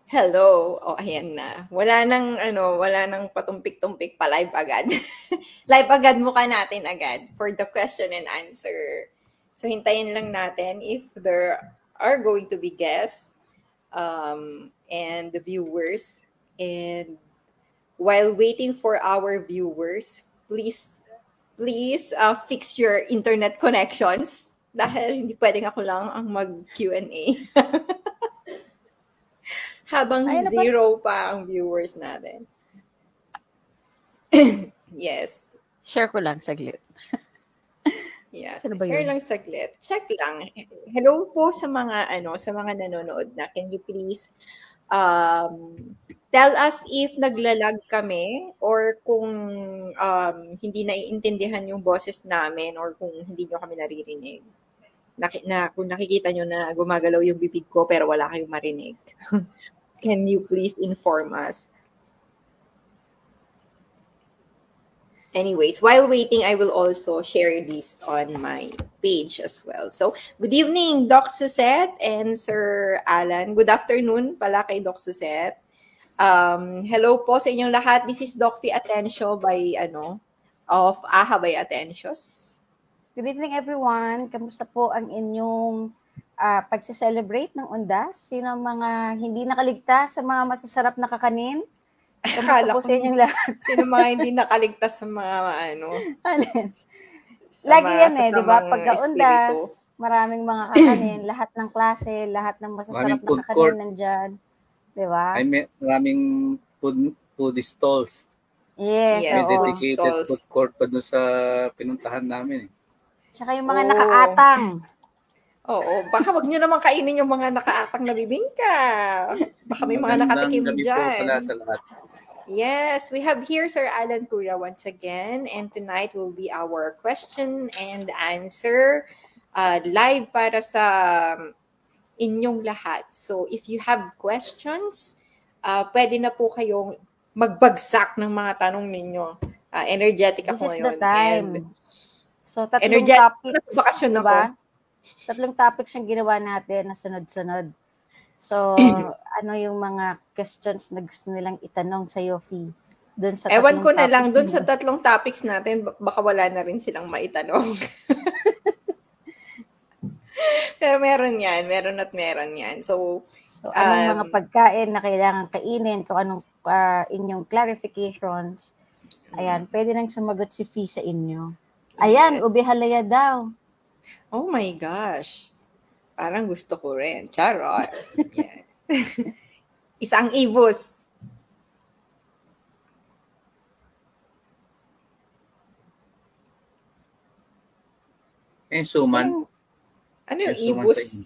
Hello. Oh, ayan na. Wala nang patumpik-tumpik pa live agad. Live agad mukha natin agad for the question and answer. So hintayin lang natin if there are going to be guests and the viewers. And while waiting for our viewers, please fix your internet connections dahil hindi pwedeng ako lang ang mag-Q&A. Habang Ayun na pa. zero pa ang viewers natin. Yes. Share ko lang saglit. Yeah. Sino ba Share yun? lang saglit. Check lang. Hello po sa mga nanonood na. Can you please tell us if naglalag kami or kung hindi naiintindihan yung boses namin or kung hindi nyo kami naririnig. Kung nakikita nyo na gumagalaw yung bibig ko pero wala kayong marinig. Can you please inform us? Anyways, while waiting, I will also share this on my page as well. So, good evening, Doc Suzette and Sir Alan. Good afternoon pala kay Doc Suzette. Hello po sa inyong lahat. This is Doc Fee Atencio of AHA by Atencios. Good evening everyone. Kamusta po ang inyong pagse-celebrate ng Undas? Sino ang mga hindi nakaligtas sa mga masasarap na kakanin? Kamusta po sa inyong lahat? Sino mga hindi nakaligtas sa mga Lagi yan di ba? Pagka-Undas, maraming mga kakanin, lahat ng klase, lahat ng masasarap na kakanin nandyan. Di ba? Maraming food stalls. Yes, may dedicated food court pa doon sa pinuntahan namin. Tsaka yung mga nakaatang. Oo, baka wag nyo naman kainin yung mga nakaatang na bibingka. Baka may mga nakatikim dyan. Pala sa lahat. Yes, we have here Sir Alan Cura once again, and tonight will be our question and answer live para sa inyong lahat. So if you have questions, pwede na po kayong magbagsak ng mga tanong ninyo. Energetic ako ngayon. This is the time. So tatlong topics, diba? Tatlong topics yung ginawa natin na sunod-sunod. So, ano yung mga questions na gusto nilang itanong sa Yofi? Ewan ko na lang, doon sa tatlong topics natin, baka wala na rin silang maitanong. Pero meron yan, meron yan. So anong mga pagkain na kailangan kainin, kung anong inyong clarifications, ayan, pwede nang sumagot si Fee sa inyo. Ayan, ube halaya daw. Oh my gosh. Parang gusto ko rin. Charot. Yeah. Isang ibus. Suman. Ano yung ibus?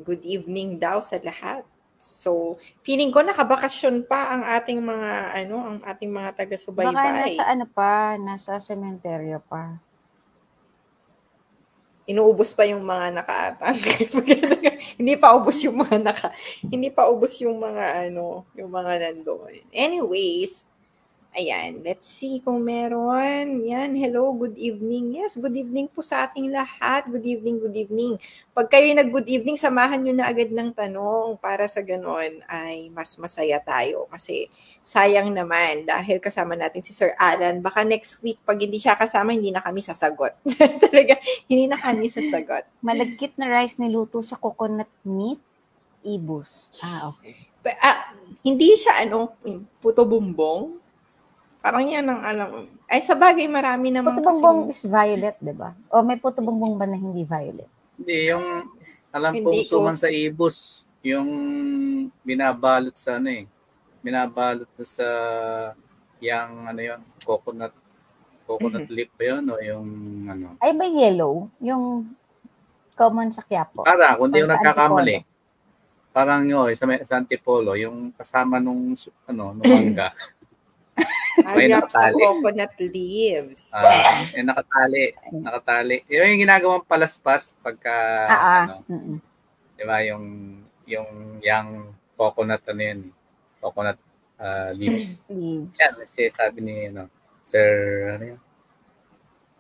Good evening daw sa lahat. So, feeling ko nakabakasyon pa ang ating mga taga-subaybay. Baka nasa sementeryo pa. Inuubos pa yung mga nakaatang. Hindi pa ubos yung mga nandoon. Anyways, ayan, let's see kung meron. Yan, hello, good evening. Yes, good evening po sa ating lahat. Good evening. Pag kayo nag-good evening, samahan nyo na agad ng tanong para sa ganon ay mas masaya tayo. Kasi sayang naman dahil kasama natin si Sir Alan. Baka next week, pag hindi siya kasama, hindi na kami sasagot. Talaga, hindi na kami sasagot. Malagkit na rice niluto sa coconut meat, ibus. Okay. Hindi siya puto bumbong. Parang yan ang alam. Ay, sa bagay, marami naman puto bumbong is violet, diba? O may puto bumbong ba na hindi violet? Hindi, yung alam ko suman sa ibus, yung binabalot sa binabalot sa coconut leaf ba yun o yung Ay, ba yellow? Yung common sa Quiapo? Kung di yung nagkakamali. Parang sa Antipolo, yung kasama nung mangga. May nakatali. Coconut leaves. Nakatali. Yung ginagawang palaspas pagka diba yung coconut coconut leaves. Yan, kasi sabi ni Sir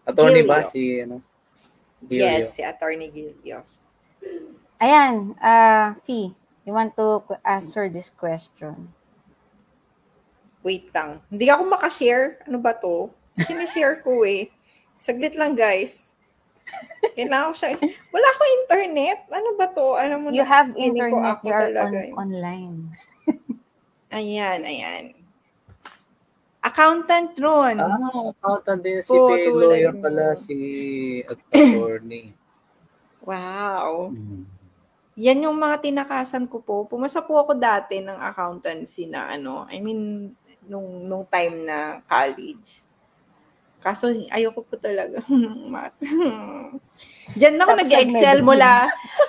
Attorney ba si Gilio? Yes, si Attorney Gilio. Ayan, Fee, you want to answer this question? Wait lang. Hindi ako makashare. Ano ba to? Sinishare ko eh. Saglit lang, guys. Kailangan ko siya. Wala akong internet. Ano ba to? Ano mo You na, have feeling ko internet, ako you are talaga. online. Ayan. Accountant ron. Accountant din. Si Po, lawyer tulad pala, mo. si attorney. Wow. Yan yung mga tinakasan ko po. Pumasa po ako dati ng accountancy na ano, I mean, nung time na college. Kaso ayoko po talaga math. Diyan ako Tapos nag-excel nag-medicine. mula,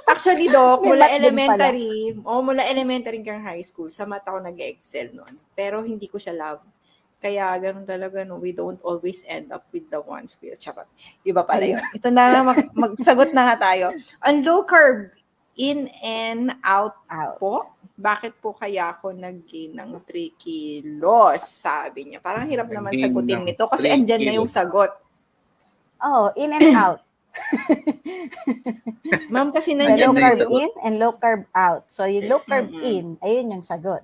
actually Doc, May mula math din pala. elementary hanggang high school, sa math ako nag-excel noon. Pero hindi ko siya love. Kaya ganun talaga, no, we don't always end up with the ones we charot. Iba pala yun. Ito na, magsagot na nga tayo. Ang low carb, in and out po? Bakit po kaya ako nag-gain ng 3 kilos? Sabi niya. Parang hirap naman Nag-gain sagutin ng nito kasi 3 andyan na yung kilos. sagot. Oh, in and out. Ma'am, kasi May nandiyan low na carb yung in and low carb out. So, yung low carb in, ayun yung sagot.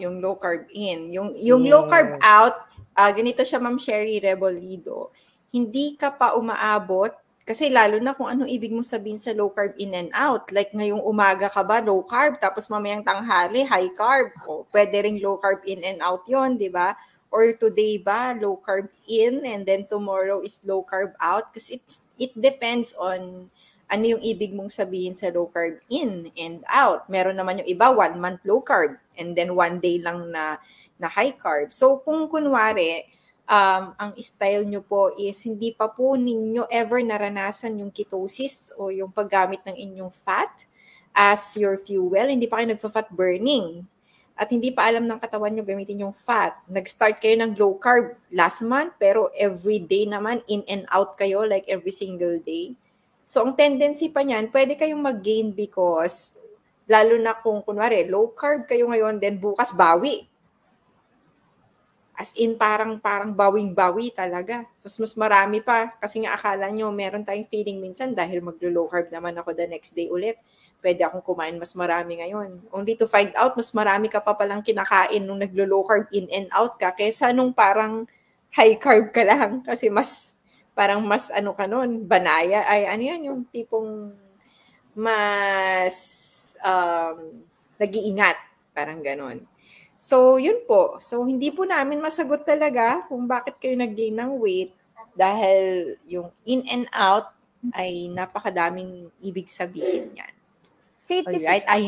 yung low carb in. Yung low carb out, ganito siya, Ma'am Sherry Rebolido. Hindi ka pa umaabot kasi lalo na kung anong ibig mo sabihin sa low carb in and out. Like ngayong umaga ka ba, low carb, tapos mamayang tanghali, high carb. O, pwede ring low carb in and out yon, di ba? Or today ba, low carb in and then tomorrow is low carb out? Kasi it depends on ano yung ibig mong sabihin sa low carb in and out. Meron naman yung iba, 1 month low carb and then 1 day lang na high carb. So kung kunwari, ang style nyo po is hindi pa po ninyo ever naranasan yung ketosis o yung paggamit ng inyong fat as your fuel, hindi pa kayo nagfa-fat burning. At hindi pa alam ng katawan nyo gamitin yung fat. Nag-start kayo ng low carb last month, pero every day naman in and out kayo, like every single day. So, ang tendency pa niyan, pwede kayong mag-gain because, lalo na kung, kunwari, low carb kayo ngayon, then bukas bawi. As in, parang bawing-bawi talaga. So, mas marami pa. Kasi nga akala nyo, meron tayong feeling minsan dahil maglo-low carb naman ako the next day ulit. Pwede akong kumain mas marami ngayon. Only to find out, mas marami ka pa palang kinakain nung naglo-low carb in and out ka kesa nung parang high carb ka lang. Kasi parang mas ano ka nun, banaya, ay ano yan, yung tipong mas nag-iingat, parang ganon. So, yun po. So, hindi po namin masagot talaga kung bakit kayo nag-gain ng weight dahil yung in and out ay napakadaming ibig sabihin yan. This is a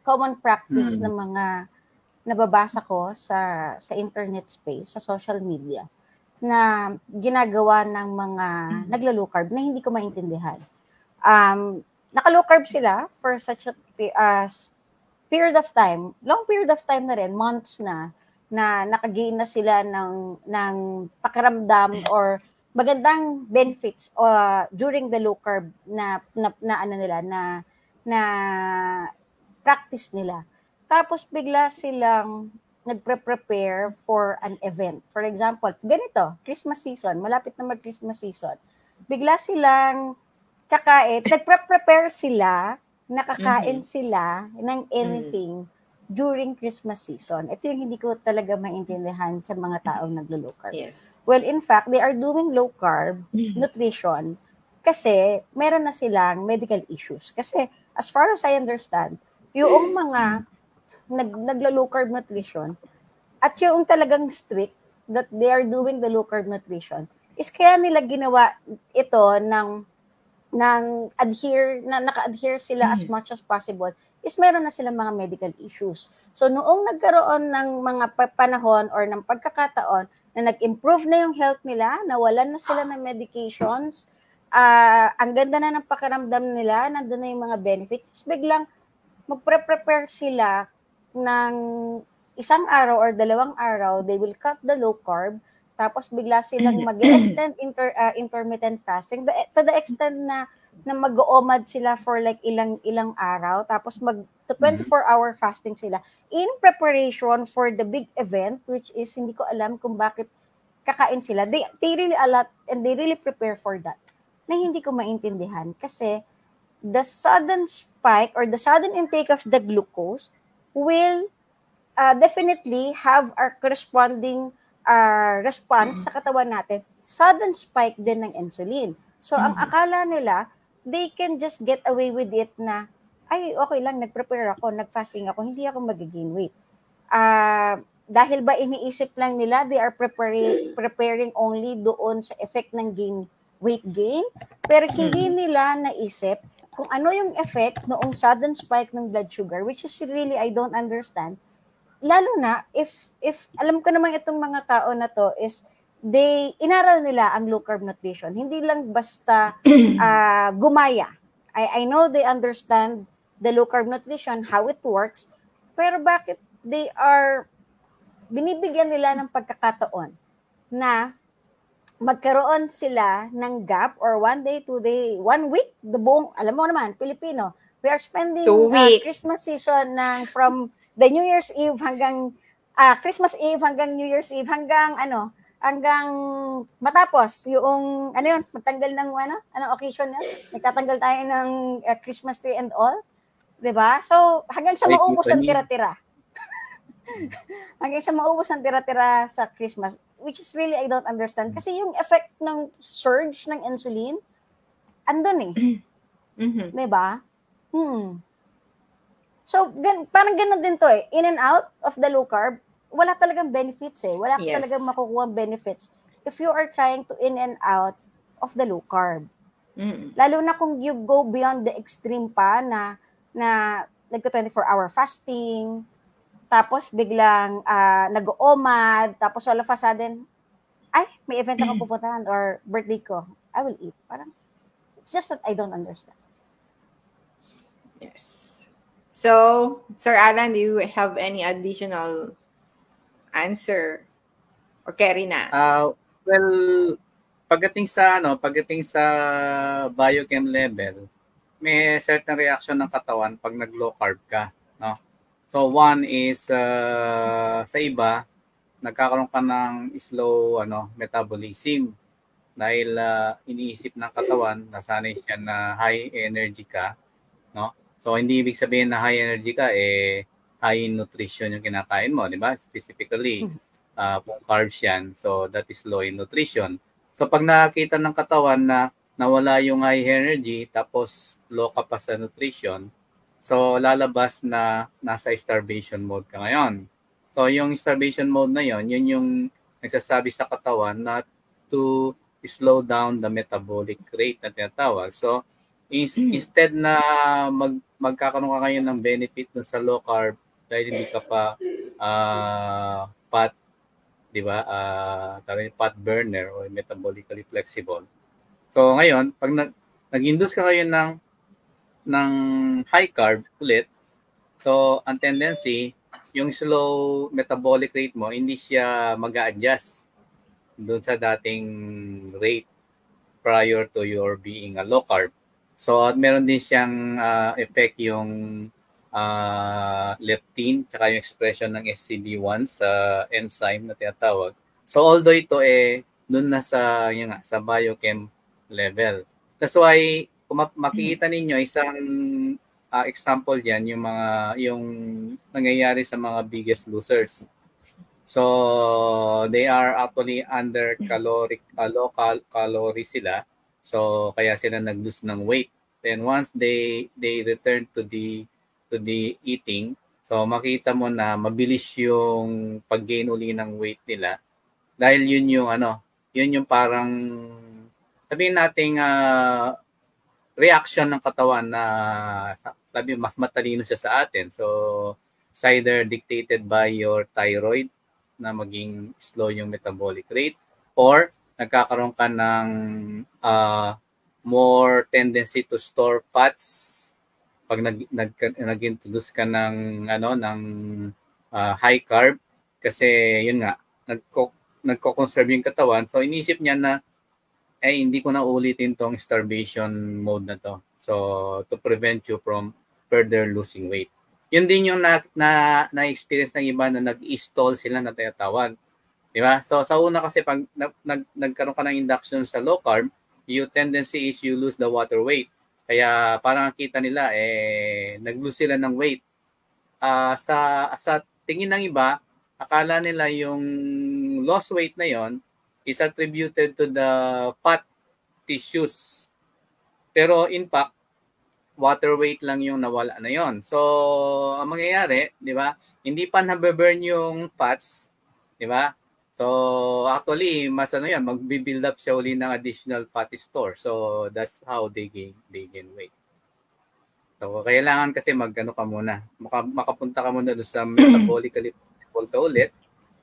common practice ng mga nababasa ko sa internet space, sa social media, na ginagawa ng mga naglo-low carb na hindi ko maintindihan. Naka-low carb sila for such a period of time, long period of time na rin, months na nakagain na sila ng pakiramdam or magandang benefits during the low carb na practice nila. Tapos bigla silang nagpre-prepare for an event. For example, ganito, Christmas season, malapit na mag-Christmas season. Bigla silang kakain, nagpre-prepare sila, nakakain sila ng anything during Christmas season. Ito yung hindi ko talaga maintindihan sa mga taong naglo-low carb. Yes. Well, in fact, they are doing low carb nutrition kasi meron na silang medical issues. Kasi as far as I understand, yung mga naglo-low carb nutrition at yung talagang strict that they are doing the low carb nutrition is kaya nila ginawa ito ng naka-adhere sila as much as possible is meron na silang mga medical issues. So noong nagkaroon ng mga panahon or ng pagkakataon na nag-improve na yung health nila, nawalan na sila ng medications, ang ganda na ng pakiramdam nila, nandun na yung mga benefits, biglang magpre-prepare sila ng 1 araw or 2 araw, they will cut the low carb, tapos bigla silang mag-extend intermittent fasting to the extent na mag-oomad sila for like ilang araw, tapos 24-hour fasting sila in preparation for the big event, which is hindi ko alam kung bakit kakain sila. They really a lot and they really prepare for that. Na hindi ko maintindihan kasi the sudden spike or the sudden intake of the glucose will definitely have our corresponding response sa katawan natin. Sudden spike din ng insulin. So, ang akala nila, they can just get away with it na, ay, okay lang, nag-prepare ako, nag-fasting ako, hindi ako mag-gain weight. Dahil ba iniisip lang nila, they are preparing only doon sa effect ng weight gain, pero hindi nila naisip kung ano yung effect noong sudden spike ng blood sugar, which is really, I don't understand. Lalo na, if alam ko naman itong mga tao na to is, inaral nila ang low carb nutrition. Hindi lang basta gumaya. I know they understand the low carb nutrition, how it works, pero bakit binibigyan nila ng pagkakataon na magkaroon sila ng gap or 1 day, 2 day, 1 week, the buong, alam mo naman, Pilipino, we are spending Christmas season from the New Year's Eve hanggang Christmas Eve hanggang New Year's Eve hanggang matapos yung magtanggal ng anong occasion na nagtatanggal tayo ng Christmas tree and all, 'di ba? So hanggang sa maubos ang tira-tira. Hanggang sa maubos ang tira-tira sa Christmas, which is really I don't understand kasi yung effect ng surge ng insulin andun eh. 'Di ba? So, parang ganun din to eh. In and out of the low carb, wala talagang benefits eh. Wala talagang makukuha benefits if you are trying to in and out of the low carb. Lalo na kung you go beyond the extreme pa na nagka-24-hour fasting, tapos biglang nag-OMAD, tapos all of a sudden, ay, may event ako pupuntahan or birthday ko, I will eat. Parang, it's just that I don't understand. Yes. So, Sir Alan, do you have any additional answer? Or carry na? Well, pagdating sa biochem level, may certain reaction ng katawan pag nag-low carb ka, no? So one is sa iba nagkakaroon ka ng slow metabolism dahil iniisip ng katawan nasanay siya na high energy ka, no? So hindi ibig sabihin na high energy ka high nutrition yung kinakain mo, di ba? Specifically kung carbs yan, so that is low in nutrition. So pag nakita ng katawan na nawala yung high energy tapos low ka pa sa nutrition, so lalabas na nasa starvation mode ka ngayon. So yung starvation mode na yun yung nagsasabi sa katawan na to slow down the metabolic rate na tinatawag. So instead na magkakaroon ka ngayon ng benefit dun sa low carb dahil hindi ka pa fat, di ba? Fat burner or metabolically flexible. So ngayon, pag nag-induce ka ngayon ng high carb ulit, so ang tendency, yung slow metabolic rate mo, hindi siya mag-a-adjust doon sa dating rate prior to your being a low carb. So at meron din siyang effect yung leptin tsaka yung expression ng SCD1 sa enzyme na tinatawag. So although ito doon na sa biochem level. That's why kung makikita ninyo isang example diyan yung nangyayari sa mga biggest losers. So they are actually under low calorie sila. So kaya sila nag-lose ng weight. Then once they return to the eating, so makita mo na mabilis yung pag-gain uli ng weight nila dahil yun yung parang sabihin nating reaction ng katawan na sabi mas matalino siya sa atin. So it's either dictated by your thyroid na maging slow yung metabolic rate or nagkakaroon ka ng more tendency to store fats pag nag-introduce ka ng high carb kasi yun nga nagko-conserve yung katawan, so inisip niya na hindi ko na ulitin tong starvation mode na to, so to prevent you from further losing weight. Yun din yung na-experience ng iba na nag-stall sila na tinatawag, di ba? So sa una kasi pag nagkaroon ka ng induction sa low carb, your tendency is you lose the water weight. Kaya parang kita nila, nag-lose sila ng weight. Sa tingin ng iba, akala nila yung lost weight na yon is attributed to the fat tissues. Pero in fact, water weight lang yung nawala na yon. So, ang mangyayari, di ba, hindi pa nabe-burn yung fats, di ba? So, actually, mas magbi-build up siya uli ng additional fat store. So, that's how they gain weight. So, kailangan kasi ka muna. Makapunta ka muna doon sa metabolically ka ulit.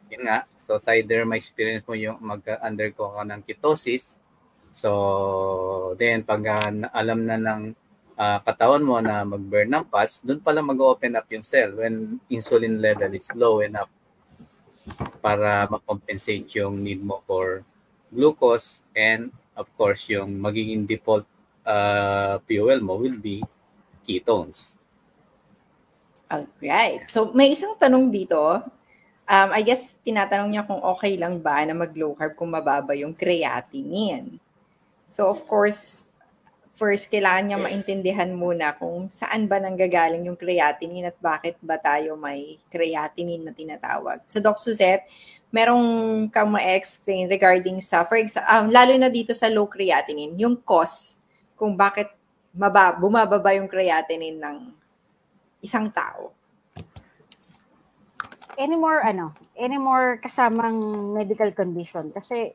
Yun nga. So, either ma-experience mo yung mag-undergo ka ng ketosis. So, then, pag alam na ng katawan mo na mag-burn ng fats, doon pala mag-open up yung cell when insulin level is low enough para ma-compensate yung need mo for glucose, and of course yung magiging default fuel mo will be ketones. Alright. So may isang tanong dito. I guess tinatanong niya kung okay lang ba na mag-low carb kung mababa yung creatinine. So of course, first, kailangan niya maintindihan muna kung saan ba nanggagaling yung creatinine at bakit ba tayo may creatinine na tinatawag. So, Doc Suzette, merong kang ma-explain regarding sa, lalo na dito sa low creatinine, yung cause kung bakit bumababa yung creatinine ng isang tao. Any more kasamang medical condition? Kasi,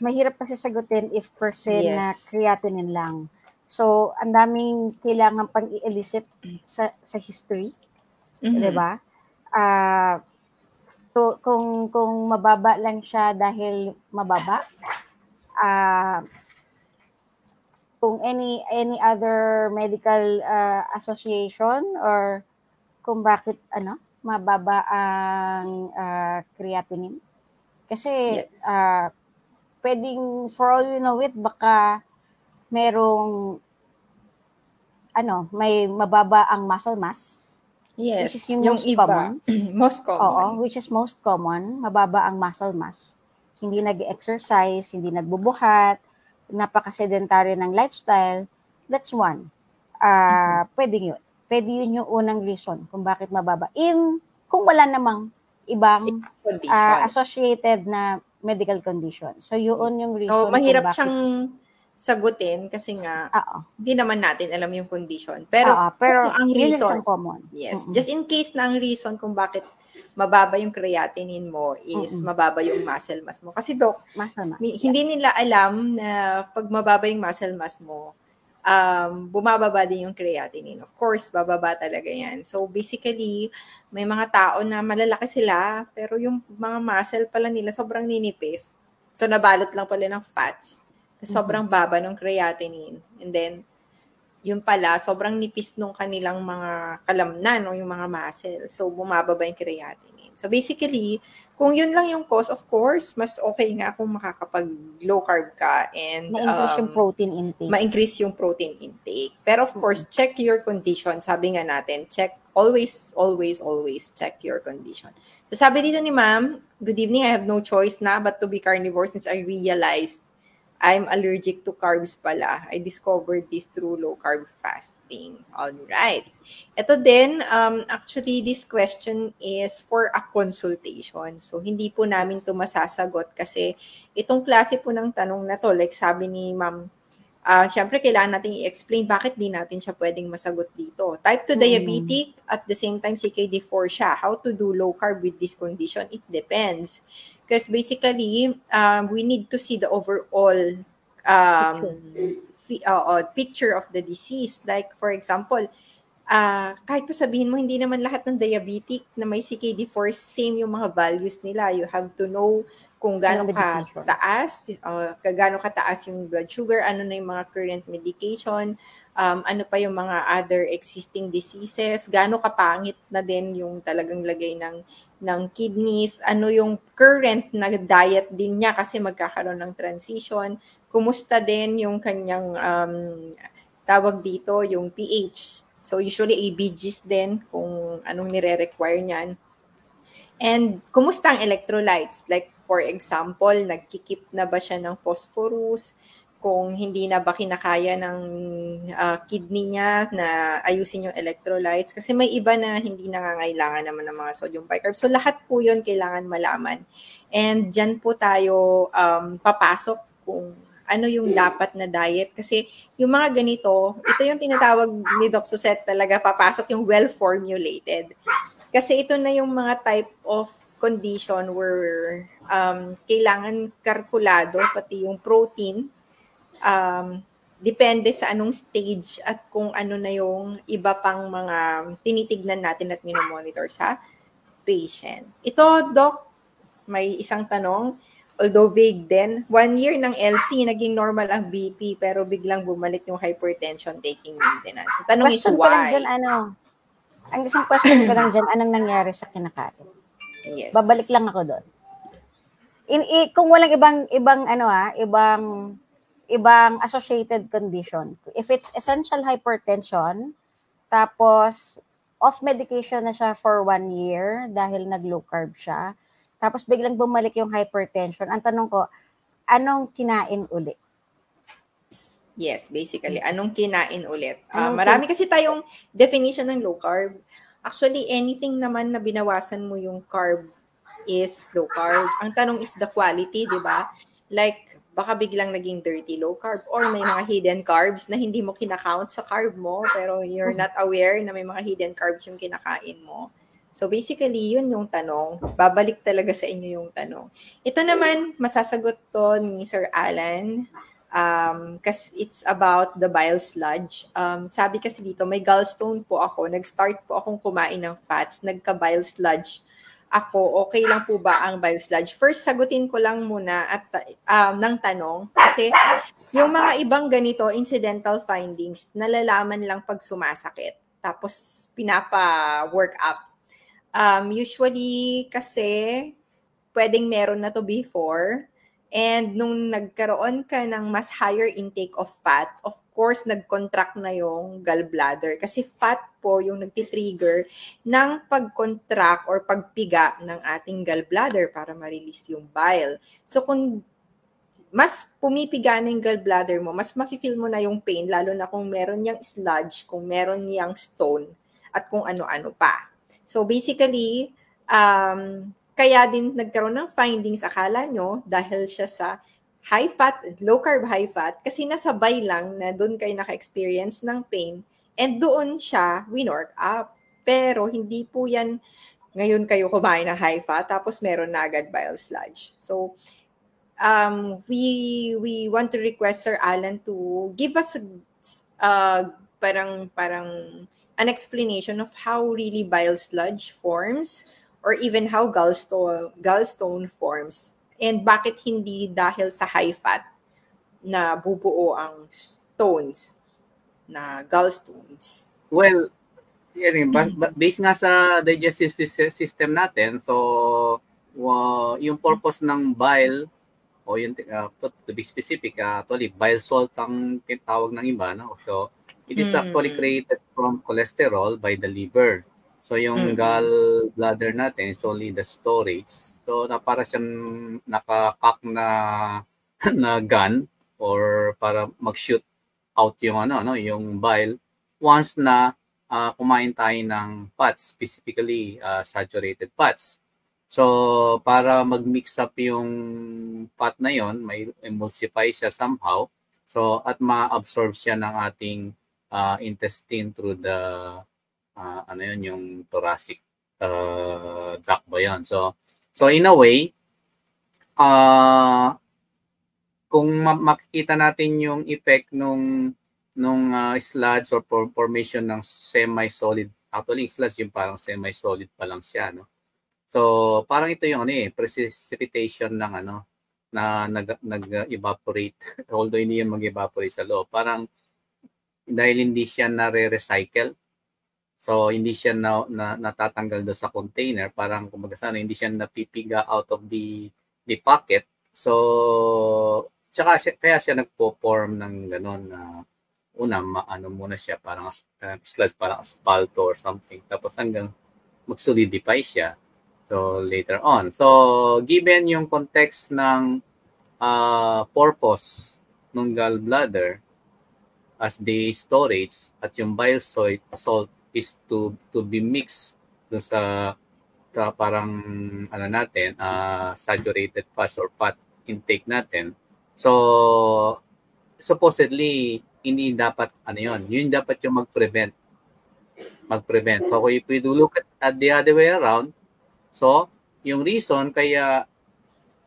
mahirap kasi sagutin if per se na creatinine lang. So, ang daming kailangan pang i-elicit sa history. Mm-hmm. 'Di ba? Kung mababa lang siya dahil mababa, kung any other medical association or kung bakit mababa ang creatinine. Kasi pwedeng, for all we know it, baka merong may mababa ang muscle mass. Yes, which is yung most common. Most common. Oo, which is most common, mababa ang muscle mass. Hindi nag-exercise, hindi nagbubuhat, napaka-sedentary ng lifestyle. That's one. Pwede yun. Pwede yun yung unang reason kung bakit mababa. Kung wala namang ibang associated na medical condition. So, yun yung reason. So, mahirap siyang sagutin kasi nga, hindi naman natin alam yung condition. Pero ang reason, common. Yes. Mm-hmm. Just in case na ang reason kung bakit mababa yung creatinine mo is mababa yung muscle mass mo. Kasi Doc, hindi nila alam na pag mababa yung muscle mass mo, bumababa din yung creatinine. Of course, bababa talaga yan. So, basically, may mga tao na malalaki sila, pero yung mga muscle pala nila sobrang ninipis. So, nabalot lang pala ng fats. Sobrang baba ng creatinine. And then, yun pala, sobrang nipis nung kanilang mga kalamnan o yung mga muscle. So, bumababa yung creatinine. So, basically, kung yun lang yung cause, of course, mas okay nga kung makakapag-low carb ka and ma-increase yung protein intake. Ma-increase yung protein intake. Pero, of course, check your condition. Sabi nga natin, always check your condition. So, sabi dito ni ma'am, good evening, I have no choice na but to be carnivore since I realized I'm allergic to carbs pala. I discovered this through low-carb fasting. All right. Ito din, actually, this question is for a consultation. So, hindi po namin ito masasagot kasi itong klase po ng tanong na to, like sabi ni ma'am, syempre, kailangan natin i-explain bakit di natin siya pwedeng masagot dito. Type 2 diabetic, at the same time, CKD4 siya. How to do low-carb with this condition? It depends. Because basically, we need to see the overall picture of the disease. Like, for example, kahit pa sabihin mo, hindi naman lahat ng diabetic na may CKD4, same yung mga values nila. You have to know kung gaano kataas yung blood sugar, ano na yung mga current medication, ano pa yung mga other existing diseases, gaano kapangit na din yung talagang lagay ng kidneys, ano yung current na diet din niya kasi magkakaroon ng transition, kumusta din yung kanyang tawag dito, yung pH. So usually ABGs din kung anong nire-require niyan. And kumusta ang electrolytes? Like for example, nagkikip na ba siya ng phosphorus? kung hindi na ba kinakaya ng kidney niya na ayusin yung electrolytes. Kasi may iba na hindi nangangailangan naman ng mga sodium bicarb. So lahat po yun kailangan malaman. And dyan po tayo papasok kung ano yung dapat na diet. Kasi yung mga ganito, ito yung tinatawag ni Doc Suzette talaga, papasok yung well-formulated. Kasi ito na yung mga type of condition where kailangan kalkulado, pati yung protein, depende sa anong stage at kung ano na yung iba pang mga tinitignan natin at minomonitor sa patient. Ito, Doc, may isang tanong, although vague din, 1 year ng LC, naging normal ang BP, pero biglang bumalik yung hypertension taking maintenance. The tanong question is why? Ko lang dyan, ang isang question ko lang dyan, anong nangyari sa kinakain? Yes. Babalik lang ako doon. Kung walang ibang associated condition. If it's essential hypertension, tapos off medication na siya for 1 year dahil nag-low carb siya, tapos biglang bumalik yung hypertension, ang tanong ko, anong kinain uli? Yes, basically, anong kinain ulit? Marami kasi tayong definition ng low carb. Actually, anything naman na binawasan mo yung carb is low carb. Ang tanong is the quality, di ba? Like, baka biglang naging dirty low carb or may mga hidden carbs na hindi mo kinakount sa carb mo pero you're not aware na may mga hidden carbs yung kinakain mo. So basically, yun yung tanong. Babalik talaga sa inyo yung tanong. Ito naman, masasagot to ni Sir Alan kasi it's about the bile sludge. Sabi kasi dito, may gallstone po ako. Nag-start po akong kumain ng fats. Nagka-bile sludge ako, okay lang po ba ang bile sludge? First, sagutin ko lang muna at ng tanong kasi yung mga ibang ganito, incidental findings, nalalaman lang pag sumasakit. Tapos, pinapa-work up. Usually, kasi, pwedeng meron na to before. And nung nagkaroon ka ng mas higher intake of fat, of course, nag-contract na yung gallbladder. Kasi fat po yung nagtitrigger ng pag-contract or pagpiga ng ating gallbladder para ma-release yung bile. So kung mas pumipiga na yung gallbladder mo, mas mafe-feel mo na yung pain, lalo na kung meron niyang sludge, kung meron niyang stone, at kung ano-ano pa. So basically, kaya din nagkaroon ng findings, akala nyo, dahil siya sa high fat, low carb, high fat, kasi nasabay lang na doon kayo naka-experience ng pain and doon siya winork up. Pero hindi po yan, ngayon kayo kumain ng high fat, tapos meron na agad bile sludge. So, we want to request Sir Alan to give us parang an explanation of how really bile sludge forms or even how gallstone forms and bakit hindi dahil sa high fat na bubuo ang stones na gallstones. Well, based nga sa digestive system natin, so yung purpose ng bile o yung to be specific, actually bile salt ang tawag ng iba, no? So it is actually created from cholesterol by the liver. So yung gallbladder natin is only the storage. So na para siyang naka-pack na gun or para mag-shoot out yung yung bile once na kumain tayo ng fats, specifically saturated fats. So para mag-mix up yung fat na yon, may emulsify siya somehow. So at ma-absorb siya ng ating intestine through the yung thoracic duct ba yun. So in a way, kung makikita natin yung effect nung sludge or formation ng semi-solid, actually sludge yung parang semi-solid pa lang siya, no? So parang ito yung precipitation ng na nag-evaporate although hindi yan mag-evaporate sa loob. Parang dahil hindi siya na-recycle. So, hindi siya natatanggal doon sa container. Parang, kumbaga hindi siya napipiga out of the pocket. So, kaya siya nagpo-form ng gano'n na muna siya, parang sludge, parang asphalto or something. Tapos hanggang mag-solidify siya. So, later on. So, given yung context ng purpose ng gallbladder as the storage at yung bile salt is to be mixed dun sa parang natin saturated fats or fat intake natin. So supposedly hindi dapat yun dapat yung mag-prevent. So if we do look at the other way around, so yung reason kaya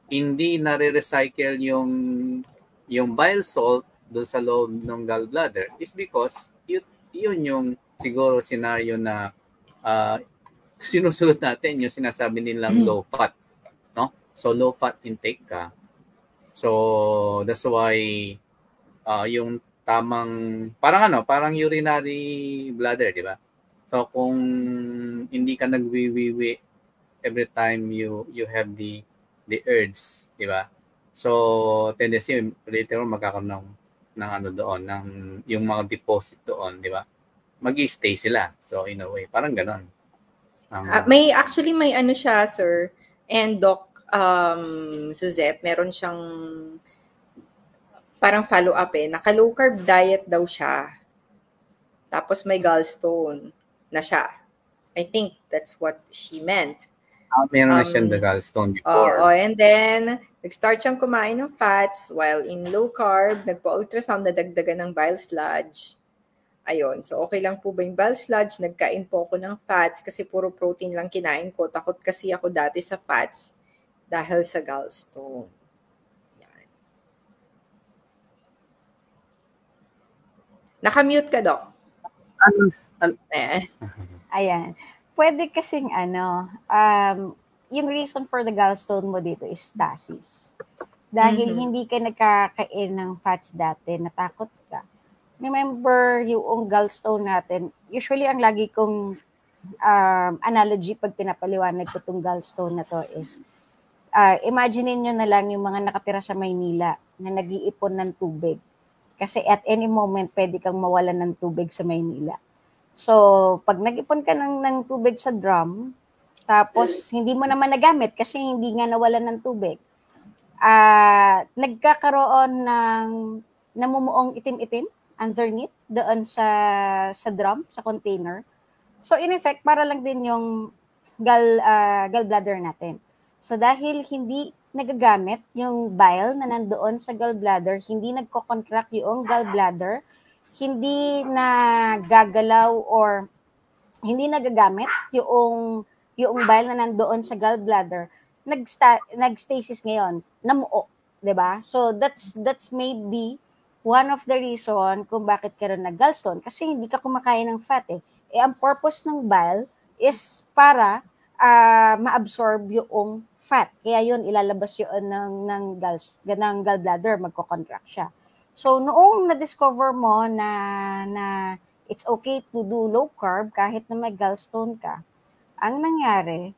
hindi na-recycle yung bile salt doon sa loob ng gallbladder is because yun yung siguro scenario na sinusunod natin yung sinasabi nilang low fat, no? So low fat intake ka. So that's why yung tamang parang urinary bladder, di ba? So kung hindi ka nagwiwiwi every time you have the urge, di ba? So tendency later on magkakaroon ng doon, ng yung mga deposit doon, di ba? Mag-i-stay sila. So in a way, parang ganon. May siya, sir, and Doc Suzette, meron siyang parang follow-up naka-low carb diet daw siya. Tapos may gallstone na siya. I think that's what she meant. Meron na siyang the gallstone before. And then, nag-start siyang kumain ng fats while in low carb, nagpa-ultrasound, nadagdagan ng bile sludge. Ayun. So, okay lang po ba yung bile sludge? Nagkain po ako ng fats kasi puro protein lang kinain ko. Takot kasi ako dati sa fats dahil sa gallstone. Yan. Naka-mute ka, Doc. Ayan. Pwede kasing yung reason for the gallstone mo dito is stasis. Dahil hindi ka nagkakain ng fats dati, natakot ka. Remember, yung gallstone natin, usually ang lagi kong analogy pag pinapaliwanag ko itong gallstone na to is, imagine nyo na lang yung mga nakatira sa Maynila na nag-iipon ng tubig. Kasi at any moment, pwede kang mawalan ng tubig sa Maynila. So, pag nag-ipon ka ng tubig sa drum, tapos hindi mo naman nagamit kasi hindi nga nawalan ng tubig, nagkakaroon ng namumuong itim-itim underneath doon sa drum, sa container. So, in effect, para lang din yung gallbladder natin. So, dahil hindi nagagamit yung bile na nandoon sa gallbladder, hindi nagko-contract yung gallbladder, hindi na gagalaw or hindi nagagamit yung bile na nandoon sa gallbladder, nag-stasis ngayon, namuo, 'di ba? So that's maybe one of the reason kung bakit karon nag-gallstone kasi hindi ka kumakain ng fat ang purpose ng bile is para ma-absorb yung fat. Kaya yun ilalabas yun ng gallbladder, magko-contract siya. So, noong na-discover mo na it's okay to do low carb kahit na may gallstone ka, ang nangyari,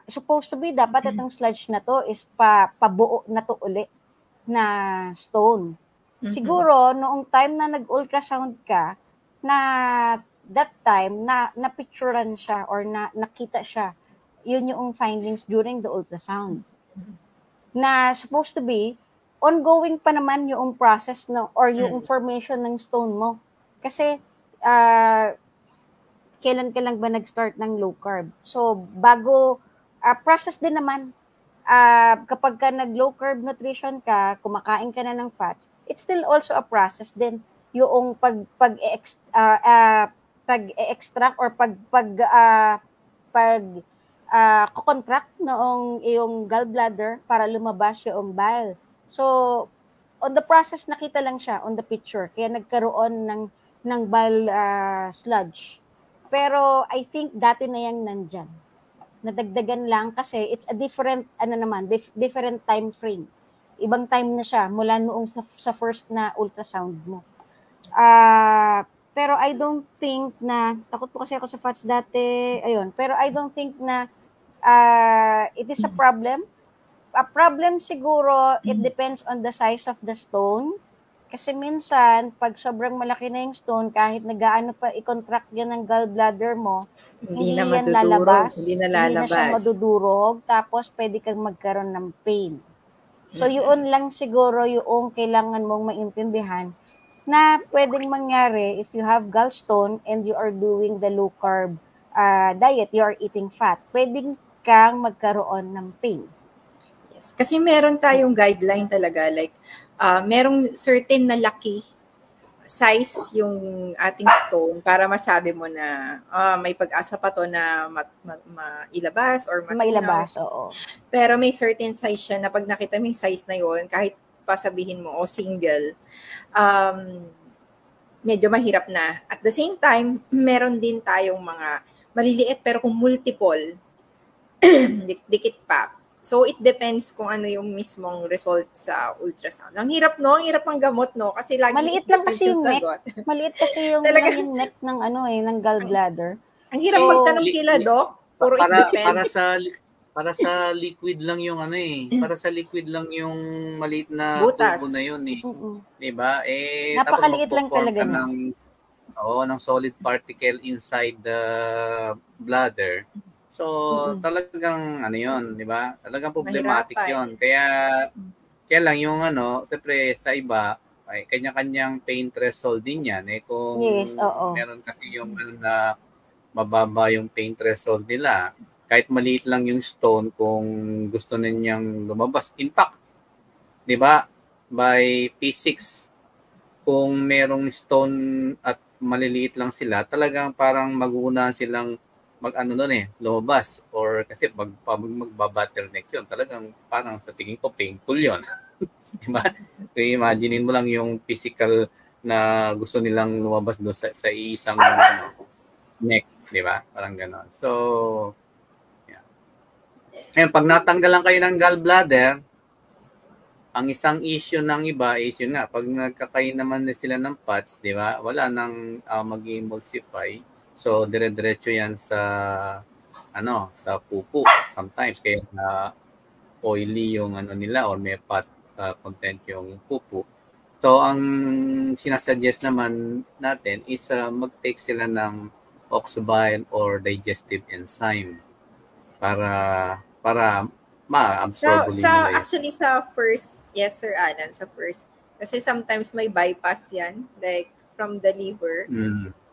supposed to be, dapat itong sludge na to is pabuo na to uli na stone. Siguro, noong time na nag-ultrasound ka, na that time, na-picturean siya or nakita siya, yun yung findings during the ultrasound. Na supposed to be, ongoing pa naman yung process or yung formation ng stone mo. Kasi, kailan ka lang ba nag-start ng low carb? So, bago, process din naman. Kapag ka nag-low carb nutrition ka, kumakain ka na ng fats, it's still also a process din. Yung pag-extract or contract noong iyong gallbladder para lumabas yung bile. So, on the process, nakita lang siya on the picture. Kaya nagkaroon ng bile sludge. Pero I think dati na yang nandyan. Nadagdagan lang kasi it's a different, different time frame. Ibang time na siya mula noong sa first na ultrasound mo. Pero I don't think na, takot po kasi ako sa fats dati, ayun. Pero I don't think na it is a problem. A problem siguro, it depends on the size of the stone. Kasi minsan, pag sobrang malaki na yung stone, kahit nagaano pa i-contract yan ng gallbladder mo, hindi yan lalabas. Hindi na siya madudurog. Tapos, pwede kang magkaroon ng pain. So, yun lang siguro yung kailangan mong maintindihan na pwedeng mangyari if you have gallstone and you are doing the low carb diet, you are eating fat, pwedeng kang magkaroon ng pain. Yes. Kasi meron tayong guideline talaga, like, merong certain na laki size yung ating stone para masabi mo na may pag-asa pa to na mailabas or mailabas, oo. Pero may certain size siya na pag nakita mo yung size na yon, kahit pasabihin mo single, medyo mahirap na. At the same time, meron din tayong mga maliliit pero kung multiple, dikit pa. So, it depends kung ano yung mismong result sa ultrasound. Ang hirap, no? Ang hirap ang gamot, no? Kasi lagi maliit lang kasi yung neck. Maliit kasi yung, yung neck ng ng gallbladder. Ang hirap magtanong kila, Doc. Puro it depends. Para sa liquid lang yung Para sa liquid lang yung maliit na butas. tubo na yun eh. Diba? Napakaliit lang talaga ng solid particle inside the bladder. So, talagang yun, di ba? Talagang problematic yun. Kaya lang yung siyempre sa iba, ay kanya-kanyang pain threshold din yan. Kung meron kasi yung na mababa yung pain threshold nila, kahit maliit lang yung stone kung gusto ninyang lumabas. In fact, di ba, by P6, kung merong stone at maliliit lang sila, talagang parang mag-uuna silang lumabas. Or kasi magbabottleneck yun. Talagang parang sa tingin ko painful yun. Diba? Kaya imaginein mo lang yung physical na gusto nilang lumabas doon sa isang neck. Diba? Parang gano'n. So, yeah. Ngayon, pag natanggalan kayo ng gallbladder, ang isang issue ng iba is yun nga, pag nagkakain naman sila ng fats, di ba? Wala nang mag-emulsify. So, dire-diretso yan sa sa pupu. Sometimes, kaya oily yung nila or may fat content yung pupu. So, ang sinasuggest naman natin is mag-take sila ng oxabile or digestive enzyme para ma-absorb nila. Actually, sa first, yes, Sir Alan, sa first. Kasi sometimes may bypass yan, like from the liver.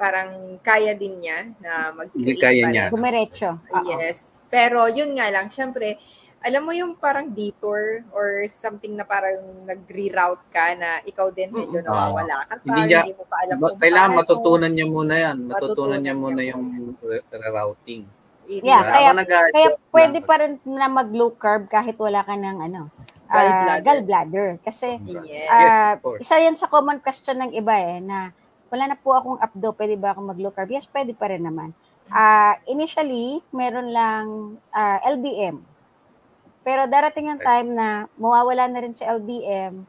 Parang kaya din niya na mag-create. Hindi kaya niya. Dumiretso. Yes. Pero yun nga lang, syempre, alam mo yung parang detour or something na parang nag-reroute ka na ikaw din medyo nawawala ka pa, hindi mo pa alam kung kailangan matutunan niya muna yan. Matutunan niya muna yung rerouting. Yeah, kaya pwede pa rin na mag-low carb kahit wala ka ng gallbladder. Kasi isa yan sa common question ng iba na wala na po akong abdo, pwede ba akong mag-low carb? Yes, pwede pa rin naman. Initially, meron lang LBM. Pero darating ang time na mawawala na rin si LBM.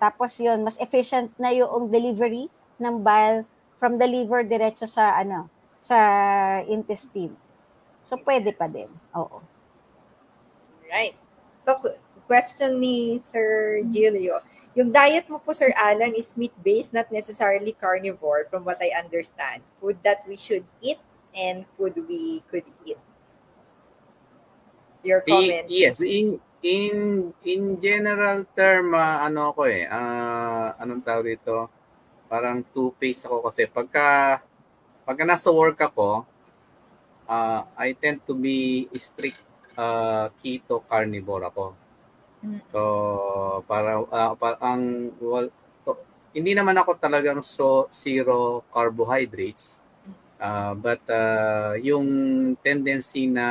Tapos yun, mas efficient na yung delivery ng bile from the liver diretso sa sa intestine. So, pwede pa din. Oo. Right. So, question ni Sir Gilio. Yung diet mo po, Sir Alan, is meat-based, not necessarily carnivore, from what I understand. Food that we should eat and food we could eat. Your comment. Yes. In general term, anong tawag dito? Parang two-phase ako kasi. Pagka nasa work ako, I tend to be strict keto carnivore ako. So, hindi naman ako talagang zero carbohydrates. But yung tendency na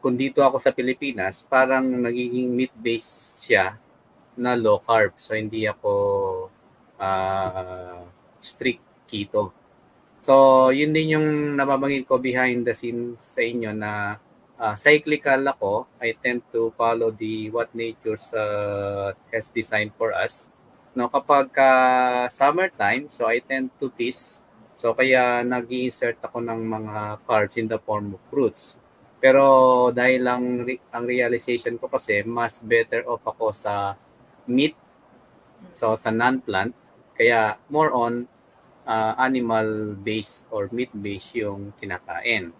kung dito ako sa Pilipinas, parang nagiging meat-based siya na low carb. So, hindi ako strict keto. So, yun din yung nababanggit ko behind the scenes sa inyo na cyclical ako. I tend to follow what nature has designed for us. No, kapag summertime, so I tend to feast. So, kaya nag-i-insert ako ng mga carbs in the form of fruits. Pero dahil ang realization ko kasi, mas better off ako sa meat, so sa non-plant. Kaya more on animal-based or meat-based yung kinakain.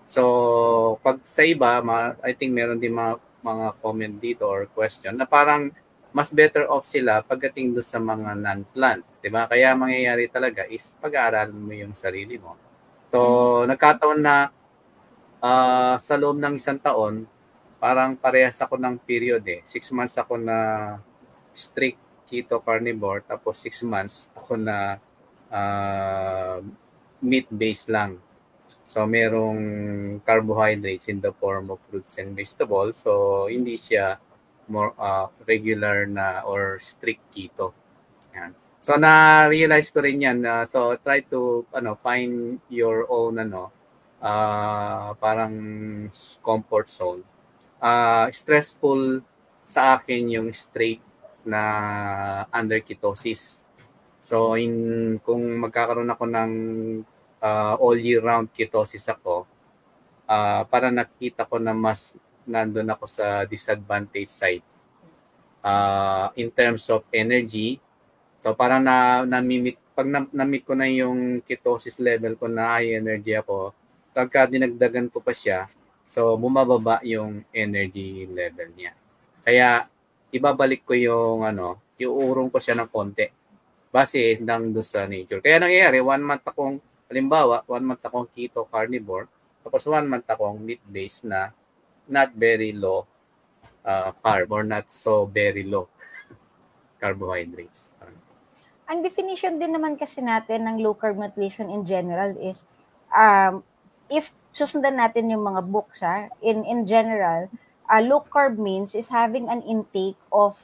So, pag sa iba, I think meron din mga comment dito or question na parang mas better off sila pagdating doon sa mga non-plant. Diba? Kaya mangyayari talaga is pag-aaralan mo yung sarili mo. So, nagkataon na sa loob ng 1 taon, parang parehas ako ng period 6 months ako na strict keto carnivore, tapos 6 months ako na meat-based lang. So, merong carbohydrates in the form of fruits and vegetables. So, hindi siya more regular na or strict keto. Yan. So, na-realize ko rin yan. So, try to find your own parang comfort zone. Stressful sa akin yung straight na under ketosis. So, kung magkakaroon ako ng all year round ketosis ako, para nakikita ko na mas nandun ako sa disadvantage side in terms of energy. So parang pag na-meet ko na yung ketosis level ko na high energy ako, pagka dinagdagan ko pa siya, so bumababa yung energy level niya. Kaya ibabalik ko yung iuurong ko siya ng konti base lang doon sa nature. Kaya nangyayari, 1 month akong, halimbawa, 1 month akong keto carnivore, tapos 1 month akong meat-based na not very low carb or not so very low carbohydrates. Ang definition din naman kasi natin ng low carb nutrition in general is, if susundan natin yung mga books, in general, low carb means is having an intake of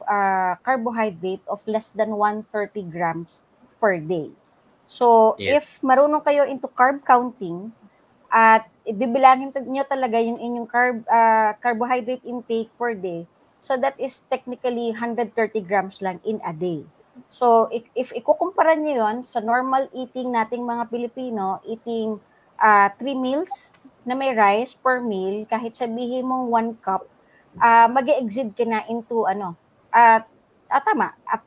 carbohydrate of less than 130 grams per day. So, Yes. if marunong kayo into carb counting, at ibibilangin nyo talaga yung inyong carbohydrate intake per day, so that is technically 130 grams lang in a day. So, if ikukumpara nyo yun sa normal eating nating mga Pilipino, eating 3 meals na may rice per meal, kahit sabihin mong 1 cup, mag-e-exceed ka na into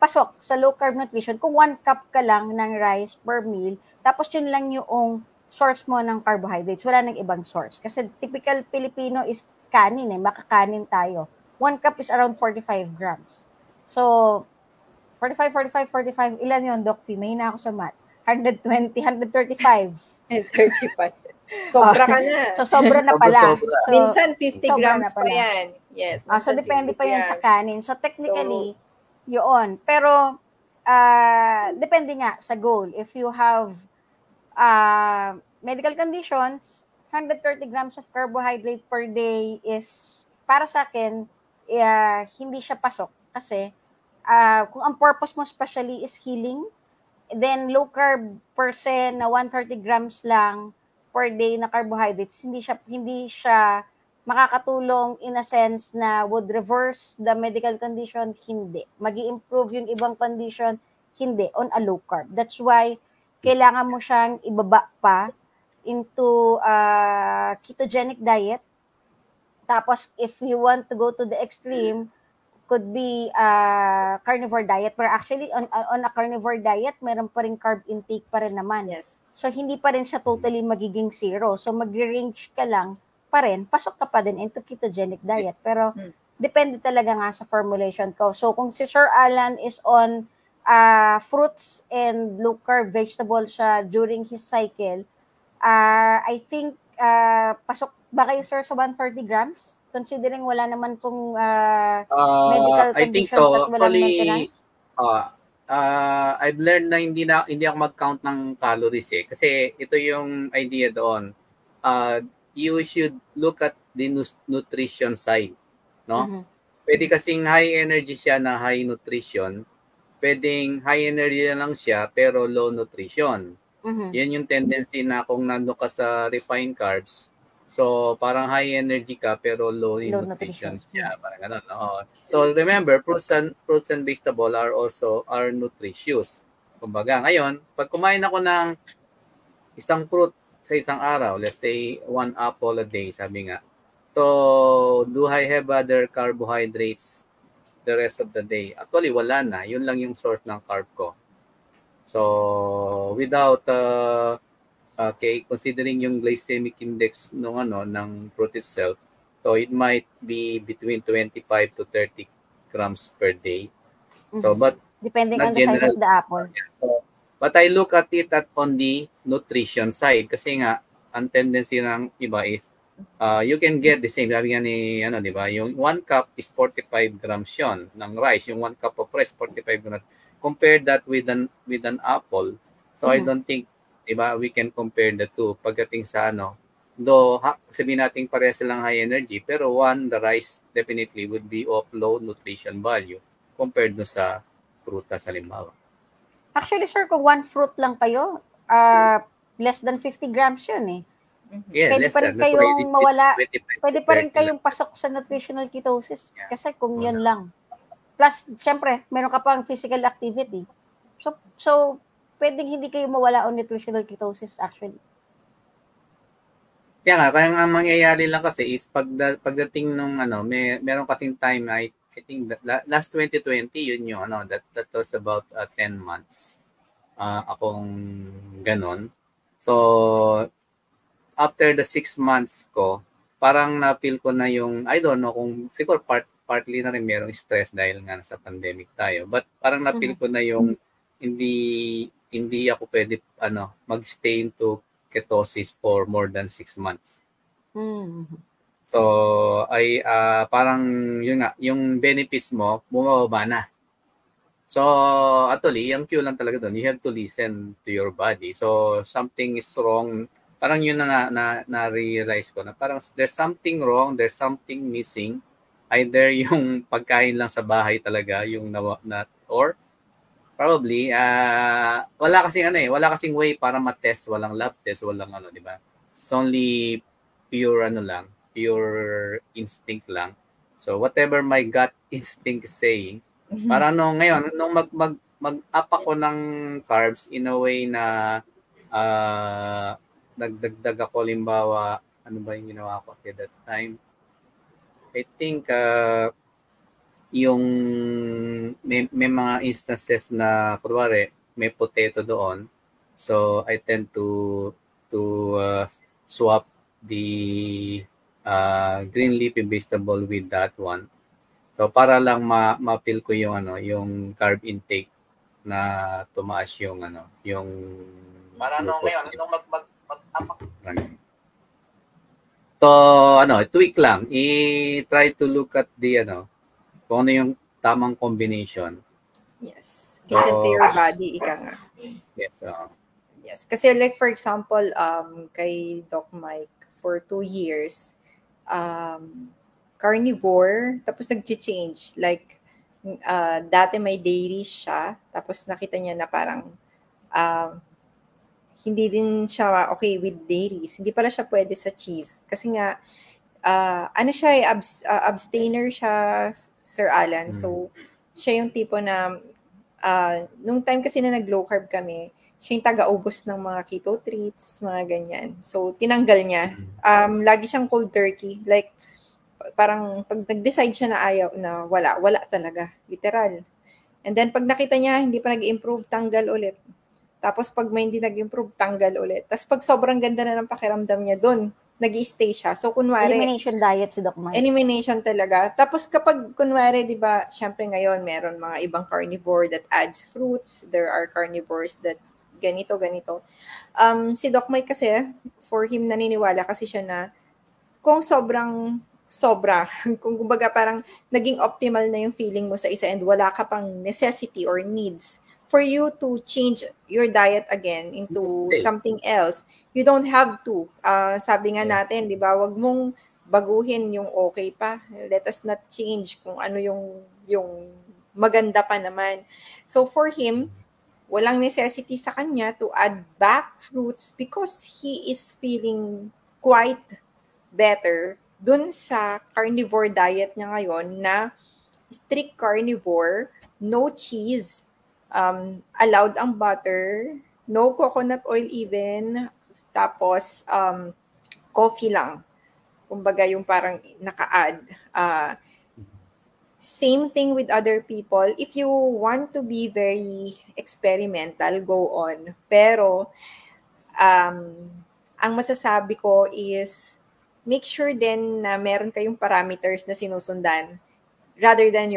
pasok sa low carb nutrition kung 1 cup ka lang ng rice per meal, tapos yun lang yung source mo ng carbohydrates, wala nang ibang source. Kasi typical Filipino is kanin makakanin tayo. 1 cup is around 45 grams. So, 45, ilan yun, Doc Fee? Mahina ako sa math. 120, 135. 35. Sobra ka na. So, sobra na pala. Sobra. So, minsan 50 grams pa yan. Yes. So, depende pa yan sa kanin. So, technically, yun. Pero, depende nga sa goal. If you have medical conditions, 130 grams of carbohydrate per day is, para sa akin, hindi siya pasok. Kasi, kung ang purpose mo especially is healing, then low carb per se na 130 grams lang per day na carbohydrates, hindi siya makakatulong in a sense na would reverse the medical condition, hindi. Magi-improve yung ibang condition, hindi, on a low carb. That's why kailangan mo siyang ibaba pa into ketogenic diet. Tapos if you want to go to the extreme, could be carnivore diet. Pero actually, on a carnivore diet, meron pa rin carb intake pa rin naman. Yes. So, hindi pa rin siya totally magiging zero. So, mag-range ka lang pa rin. Pasok ka pa din into ketogenic diet. Pero, depende talaga nga sa formulation ko. So, kung si Sir Alan is on fruits and low carb vegetables siya during his cycle, I think, pasok ba kayo, sir, sa 130 grams? Considering wala naman pong medical conditions, I think so. At walang maintenance? I've learned na hindi ako mag-count ng calories kasi ito yung idea doon. You should look at the nutrition side, no? Mm-hmm. Pwede kasing high energy siya na high nutrition. Pwedeng high energy lang siya pero low nutrition. Mm-hmm. Yan yung tendency na kung nando ka sa refined carbs, so parang high energy ka pero low nutrition siya, parang ganun. So remember, fruits and vegetables are nutritious. Kumbaga, ngayon, pag kumain ako ng isang fruit sa isang araw, let's say 1 apple a day, sabi nga. So, do I have other carbohydrates the rest of the day? Actually, wala na. Yun lang yung source ng carb ko. So, without Okay, considering yung glycemic index ng fruit itself, so it might be between 25 to 30 grams per day. So, but depending not on the size general. of the apple. But I look at it on the nutrition side kasi nga ang tendency ng iba is you can get the same. Sabi nga ni di ba? Yung 1 cup is 45 grams yon ng rice. Yung 1 cup of rice 45 grams. Compare that with an apple. So I don't think, di ba, we can compare the two pagdating sa though sabihin natin parehas silang high energy, pero the rice definitely would be of low nutrition value compared no sa prutas halimbawa. Actually, sir, kung one fruit lang kayo, less than 50 grams yun eh. Yeah, pwede pa rin kayong mawala, pwede pa rin kayong pasok sa nutritional ketosis kasi kung yun lang. Plus, syempre, meron ka pang physical activity. So pwedeng hindi kayo mawala on nutritional ketosis actually. Kaya nga mangyayari lang kasi is pagdating nung meron kasing time I think last 2020 yun yung that was about 10 months akong ganon. So after the 6 months ko, parang na-feel ko na yung, I don't know kung siguro partly na rin merong stress dahil nga sa pandemic tayo. But parang na-feel ko na yung hindi ako pwede mag-stay into ketosis for more than 6 months. So ay parang yun nga, yung benefits mo bumababa na. So actually, yung cue lang talaga doon, you have to listen to your body. So something is wrong. Parang yun na-realize ko na parang there's something wrong, there's something missing. Either yung pagkain lang sa bahay talaga, yung or probably wala kasing way para ma-test, walang lab test, walang di ba? It's only pure pure instinct lang. So whatever my gut instinct is saying, parang ngayon nung mag-up ako ng carbs in a way na nagdagdag ako limbawa, ano ba yung ginawa ko at that time? I think yung may mga instances na kunwari may potato doon. So I tend to swap the green leafy vegetable with that one. So para lang ma-feel ko yung yung carb intake na tumaas yung yung para ngayon nung So, tweak lang. I-try to look at the, kung ano yung tamang combination. Yes. Listen to your body, ika nga. Yes. Yes. Kasi like, for example, kay Doc Mike, for 2 years, carnivore, tapos nag-change. Like, dati may dairies siya, tapos nakita niya na parang, hindi din siya okay with dairies. Hindi pala siya pwede sa cheese. Kasi nga, siya, abstainer siya, Sir Alan. So, siya yung tipo na, nung time kasi na nag-low carb kami, siya yung taga-ubos ng mga keto treats, mga ganyan. So, tinanggal niya. Lagi siyang cold turkey. Like, parang pag nag-decide siya na ayaw, na wala talaga. Literal. And then, pag nakita niya, hindi pa nag-improve, tanggal ulit. Tapos pag may hindi nag-improve, tanggal ulit. Tapos pag sobrang ganda na ng pakiramdam niya doon, nag-i-stay siya. So kunwari, elimination diet si Doc Mike. Elimination talaga. Tapos kapag kunwari, 'di ba, syempre ngayon meron mga ibang carnivore that adds fruits. There are carnivores that ganito. Si Doc Mike kasi, for him naniniwala kasi siya na kung sobra, kung kumbaga parang naging optimal na yung feeling mo sa isa and wala ka pang necessity or needs for you to change your diet again into something else, you don't have to. Sabi nga natin, di ba, wag mong baguhin yung okay pa. Let us not change kung ano yung maganda pa naman. So for him, walang necessity sa kanya to add back fruits because he is feeling quite better dun sa carnivore diet niya ngayon na strict carnivore, no cheese, allowed ang butter, no coconut oil even, tapos coffee lang. Kumbaga yung parang naka-add. Same thing with other people. If you want to be very experimental, go on. Pero ang masasabi ko is make sure din na meron kayong parameters na sinusundan rather than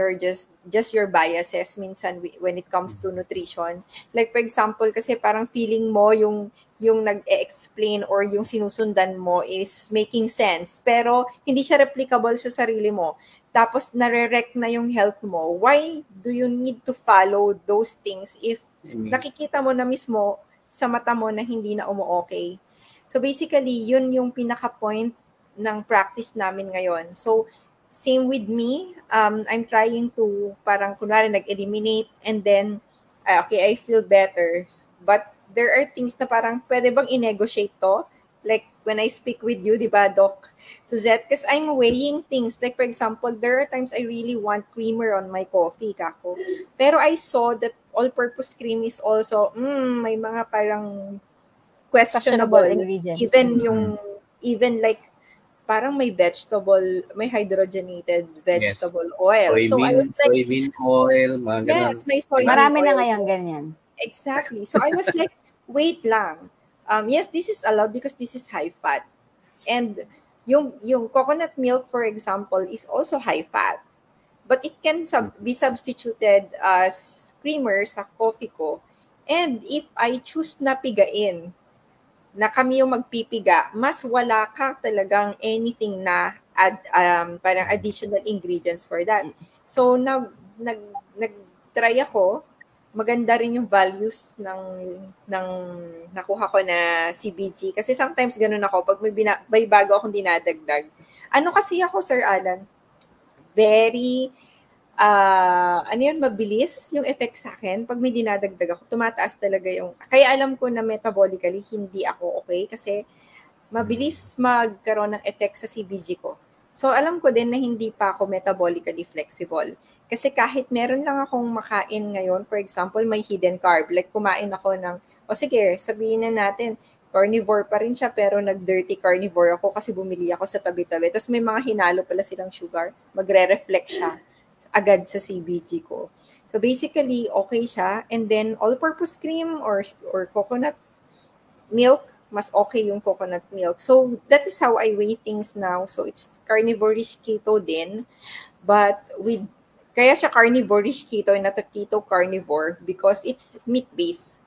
just your biases minsan when it comes to nutrition. Like for example, kasi parang feeling mo yung nag-explain or yung sinusundan mo is making sense, pero hindi siya replicable sa sarili mo. Tapos nare-wreck na yung health mo. Why do you need to follow those things if nakikita mo na mismo sa mata mo na hindi na umu-okay? So basically, yun yung pinaka-point ng practice namin ngayon. So same with me, I'm trying to parang kunwari nag-eliminate and then, okay, I feel better. But there are things na parang pwede bang i-negotiate to? Like when I speak with you, di ba, Doc Suzette? Because I'm weighing things. Like for example, there are times I really want creamer on my coffee, kako. Pero I saw that all-purpose cream is also, may mga parang questionable ingredients. Even like, parang may hydrogenated vegetable oil. Soybean oil, mga ganun. Yes, may soybean Marami oil. na ngayon ganyan. Exactly. So I was like, wait lang. Yes, this is allowed because this is high fat. And yung coconut milk, for example, is also high fat. But it can be substituted as creamer sa coffee ko. And if I choose na pigain, na kami yung magpipiga, mas wala ka talagang anything na parang additional ingredients for that. So, nag-try ako. Maganda rin yung values ng nakuha ko na CBG. Kasi sometimes ganun ako, pag may bago akong dinadagdag. Ano kasi ako, Sir Alan? Very mabilis yung effect sa akin. Pag may dinadagdag ako, tumataas talaga yung, kaya alam ko na metabolically, hindi ako okay kasi mabilis magkaroon ng effect sa CBG ko. So, alam ko din na hindi pa ako metabolically flexible. Kasi kahit meron lang akong makain ngayon, for example, may hidden carb. Like, kumain ako ng, sige, sabihin na natin, carnivore pa rin siya, pero nag-dirty carnivore ako kasi bumili ako sa tabi-tabi. Tapos may mga hinalo pala silang sugar. Magre-reflect siya agad sa CBG ko. So basically, okay siya. And then, all-purpose cream or coconut milk, mas okay yung coconut milk. So that is how I weigh things now. So it's carnivore-ish keto din. But kaya siya carnivore-ish keto and not a keto carnivore because it's meat-based.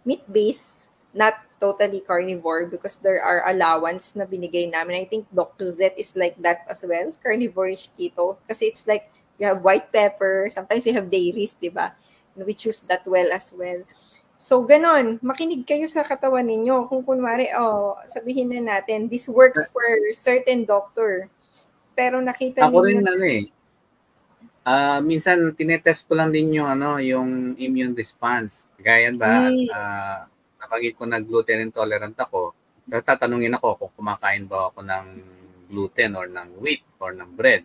Meat-based, not totally carnivore because there are allowance na binigay namin. I think Dr. Z is like that as well, carnivore-ish keto. Kasi it's like, you have white pepper, sometimes you have dairies, di ba? And we choose that well as well. So, ganon. Makinig kayo sa katawan ninyo. Kung kunwari, sabihin na natin, this works for certain doctor. Pero nakita ako ninyo... Ako rin, minsan, tinetest ko lang din yung immune response. Gaya ba, napagit ko na gluten intolerant ako, tatanungin ako kung kumakain ba ako ng gluten or ng wheat or ng bread.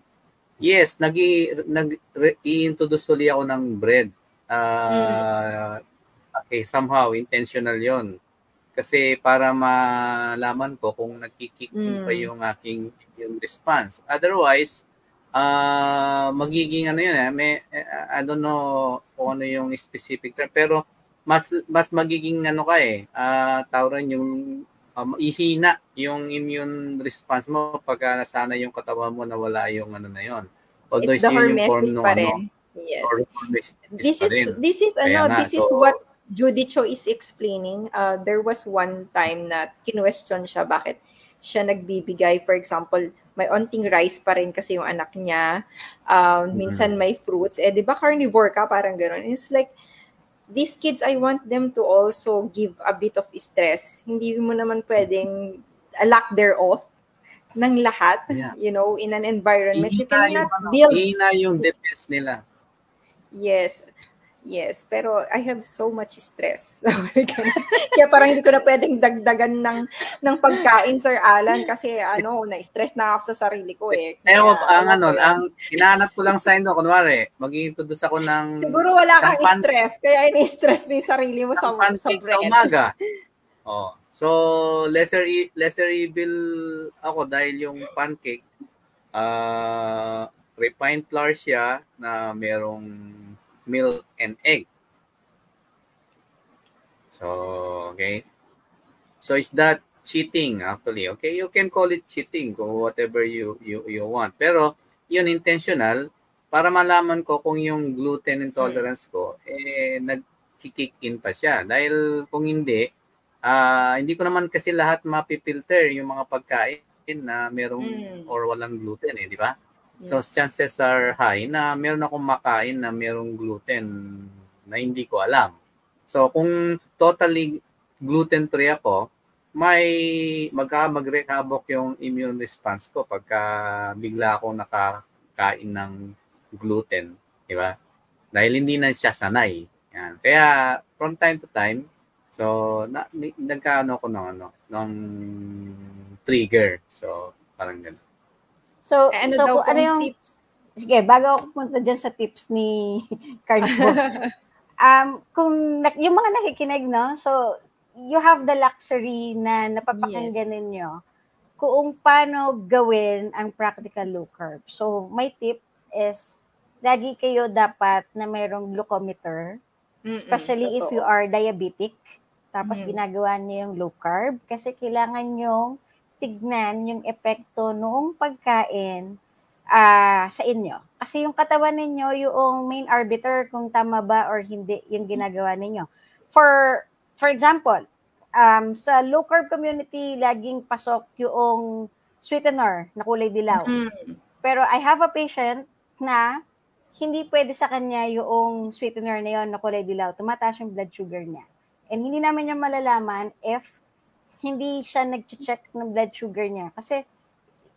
Yes, nag-i-introduce ulit ako ng bread. Okay, somehow, intentional yon. Kasi para malaman ko kung nagkikick pa yung aking immune response. Otherwise, magiging I don't know kung ano yung specific term, pero mas magiging tawag yung ihina yung immune response mo pagka nasana yung katawan mo na wala yung na yon. Although it's the hormesis pa rin. Yes. This is what Judy Cho is explaining. There was one time na kinwestiyon siya bakit siya nagbibigay, for example, may onting rice pa rin kasi yung anak niya. Minsan may fruits. Di ba carnivore ka? Parang gano'n. It's like, these kids, I want them to also give a bit of stress. Hindi mo naman pwedeng lack thereof ng lahat, in an environment. You cannot build... Hina yung defense nila. Yes, pero I have so much stress. Kaya parang hindi ko na pwedeng dagdagan ng pagkain, Sir Alan, kasi na-stress na ako sa sarili ko eh. Ang hinahanap ko lang sa inyo, kunwari, mag-i-introduce ako ng... Siguro wala kang stress, kaya ini-stress mo yung sarili mo sa bread. Sa umaga. So, lesser evil ako dahil yung pancake, refined flour siya na merong milk and egg. So, okay. So is that cheating actually? Okay, you can call it cheating or whatever you want. Pero yun intentional para malaman ko kung yung gluten intolerance ko nag-kick in pa siya. Dahil kung hindi ko naman kasi lahat mapipilter yung mga pagkain na merong or walang gluten di ba? So chances are high na meron akong makain na merong gluten na hindi ko alam. So kung totally gluten-free ako, mag-recover yung immune response ko pagka bigla akong nakakain ng gluten, di ba? Dahil hindi na siya sanay. Yan. Kaya from time to time, so nagkaano ko ng trigger. So parang gano'n. So ano yung tips? Sige, bago ako pumunta dyan sa tips ni Carnivore. Kung yung mga nakikinig, no? So you have the luxury na napapakinggan ninyo kung paano gawin ang practical low carb. So, my tip is, lagi kayo dapat na mayroong glucometer, especially if you are diabetic, tapos ginagawa niyo yung low carb, kasi kailangan nyong tignan yung epekto noong pagkain sa inyo. Kasi yung katawan ninyo, yung main arbiter kung tama ba or hindi yung ginagawa ninyo. For example, sa low carb community, laging pasok yung sweetener na kulay dilaw. Pero I have a patient na hindi pwede sa kanya yung sweetener na yun na kulay dilaw. Tumataas yung blood sugar niya. And hindi namin niya malalaman if hindi siya nag-check ng blood sugar niya. Kasi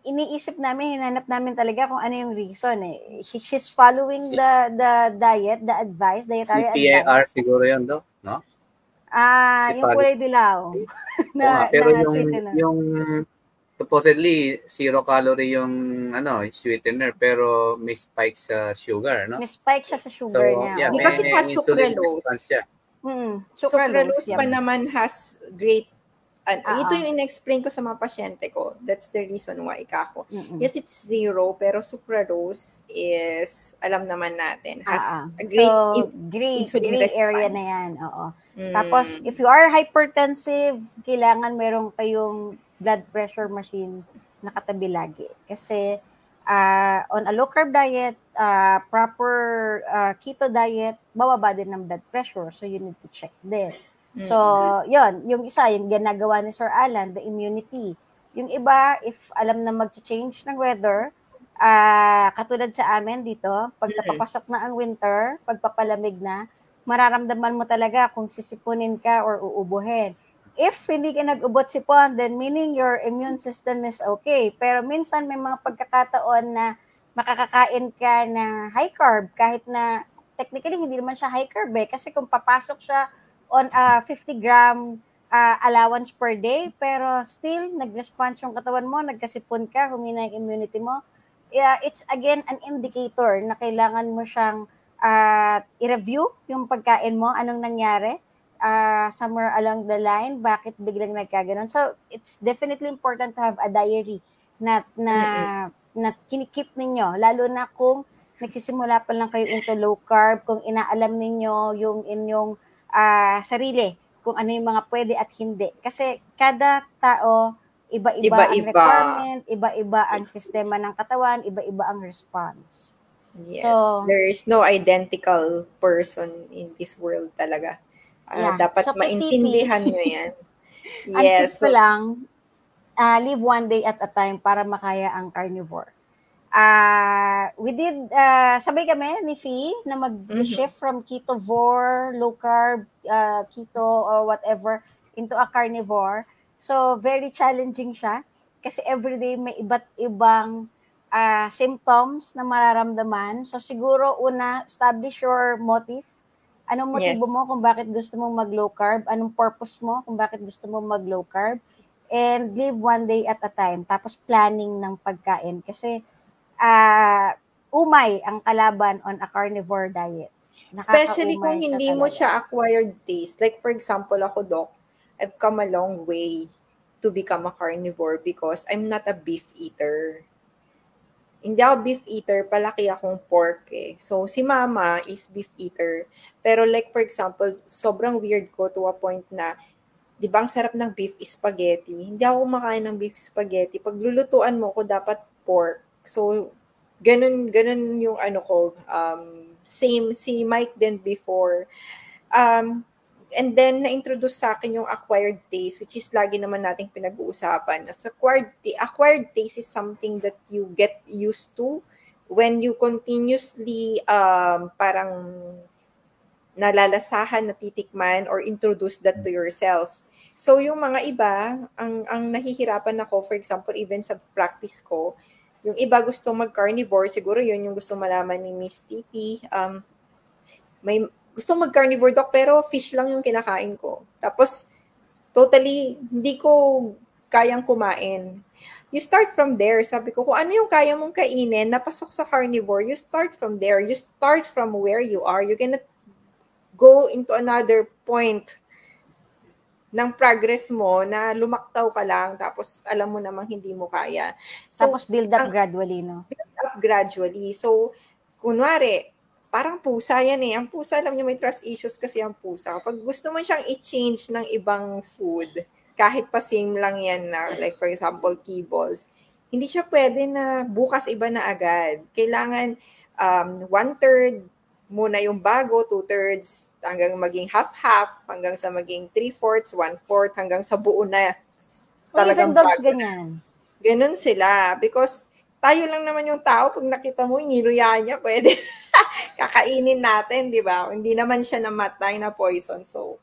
iniisip namin, hinanap namin talaga kung ano yung reason She's following the diet, the advice, dietary advice. CPAR siguro yun, no? Yung kulay dilaw. Pero yung supposedly 0 calorie yung sweetener pero may spike sa sugar, no? May spike siya sa sugar niya. Yeah, because it has sucralose. Sucralose pa naman has great ito yung in-explain ko sa mga pasyente ko. That's the reason why kako. Yes, it's 0, pero sucralose is, alam naman natin, has a great insulin response. Area na yan, Tapos, if you are hypertensive, kailangan meron kayong blood pressure machine na katabi lagi. Kasi, on a low-carb diet, proper keto diet, bababa din ng blood pressure. So, you need to check din. So, yun, yung isa, yung ginagawa ni Sir Alan, the immunity. Yung iba, if alam na mag-change ng weather, katulad sa amin dito, pag napapasok na ang winter, pagpapalamig na, mararamdaman mo talaga kung sisipunin ka or uubuhin. If hindi ka nag-ubot-sipon, then meaning your immune system is okay. Pero minsan may mga pagkakataon na makakakain ka na high carb, kahit na technically hindi naman siya high carb kasi kung papasok siya on a 50-gram allowance per day, pero still, nag-response yung katawan mo, nagkasipon ka, humina yung immunity mo, it's again an indicator na kailangan mo siyang i-review yung pagkain mo, anong nangyari, somewhere along the line, bakit biglang nagkaganon. So, it's definitely important to have a diary na kinikip ninyo, lalo na kung nagsisimula pa lang kayo into low carb, kung inaalam ninyo yung inyong sarili, kung ano yung mga pwede at hindi. Kasi kada tao, iba-iba ang requirement, iba-iba ang sistema ng katawan, iba-iba ang response. Yes, so, there is no identical person in this world talaga. Dapat so, maintindihan nyo yan. Yes. Ang tip ko lang, live one day at a time para makaya ang carnivore. We did, sabay kami ni Fee na mag-shift from ketovore, low carb, keto or whatever into a carnivore. So, very challenging siya kasi everyday may iba't ibang symptoms na mararamdaman. So, siguro una, establish your motive. Anong motibo mo kung bakit gusto mong mag-low carb? Anong purpose mo kung bakit gusto mong mag-low carb? And live one day at a time. Tapos planning ng pagkain. Kasi, umay ang kalaban on a carnivore diet. Especially kung hindi mo siya acquired taste. Like for example, ako, Doc, I've come a long way to become a carnivore because I'm not a beef eater. Hindi ako beef eater, palaki akong pork So, si mama is beef eater. Pero like for example, sobrang weird ko to a point na di ba ang sarap ng beef spaghetti? Hindi ako kumakain ng beef spaghetti. Pag lulutuan mo ko, dapat pork. So, ganun yung ano ko. Same si Mike din before. And then, na-introduce sa akin yung acquired taste, which is lagi naman nating pinag-uusapan. As acquired taste is something that you get used to when you continuously parang nalalasahan, natitikman, or introduce that to yourself. So, yung mga iba, ang nahihirapan ako, for example, even sa practice ko, yung iba gusto mag-carnivore, siguro yun yung gusto malaman ni Miss TP. May gusto mag-carnivore, Doc, pero fish lang yung kinakain ko. Tapos, totally, hindi ko kayang kumain. You start from there. Sabi ko, kung ano yung kaya mong kainin, napasok sa carnivore, you start from there. You start from where you are. You cannot go into another point ng progress mo na lumaktaw ka lang, tapos alam mo namang hindi mo kaya. So, tapos build up gradually, no? Build up gradually. So, kunwari, parang pusa yan eh. Ang pusa, alam niyo, may trust issues kasi ang pusa. Pag gusto mo siyang i-change ng ibang food, kahit pa same lang yan na, like for example, kibbles, hindi siya pwede na bukas iba na agad. Kailangan 1/3 muna yung bago, 2/3 hanggang maging half-half, hanggang sa maging 3/4, 1/4, hanggang sa buo na talagang bago. Ganyan. Ganun sila. Because tayo lang naman yung tao, pag nakita mo, niluya niya, pwede kakainin natin, di ba? Hindi naman siya namatay na poison. So,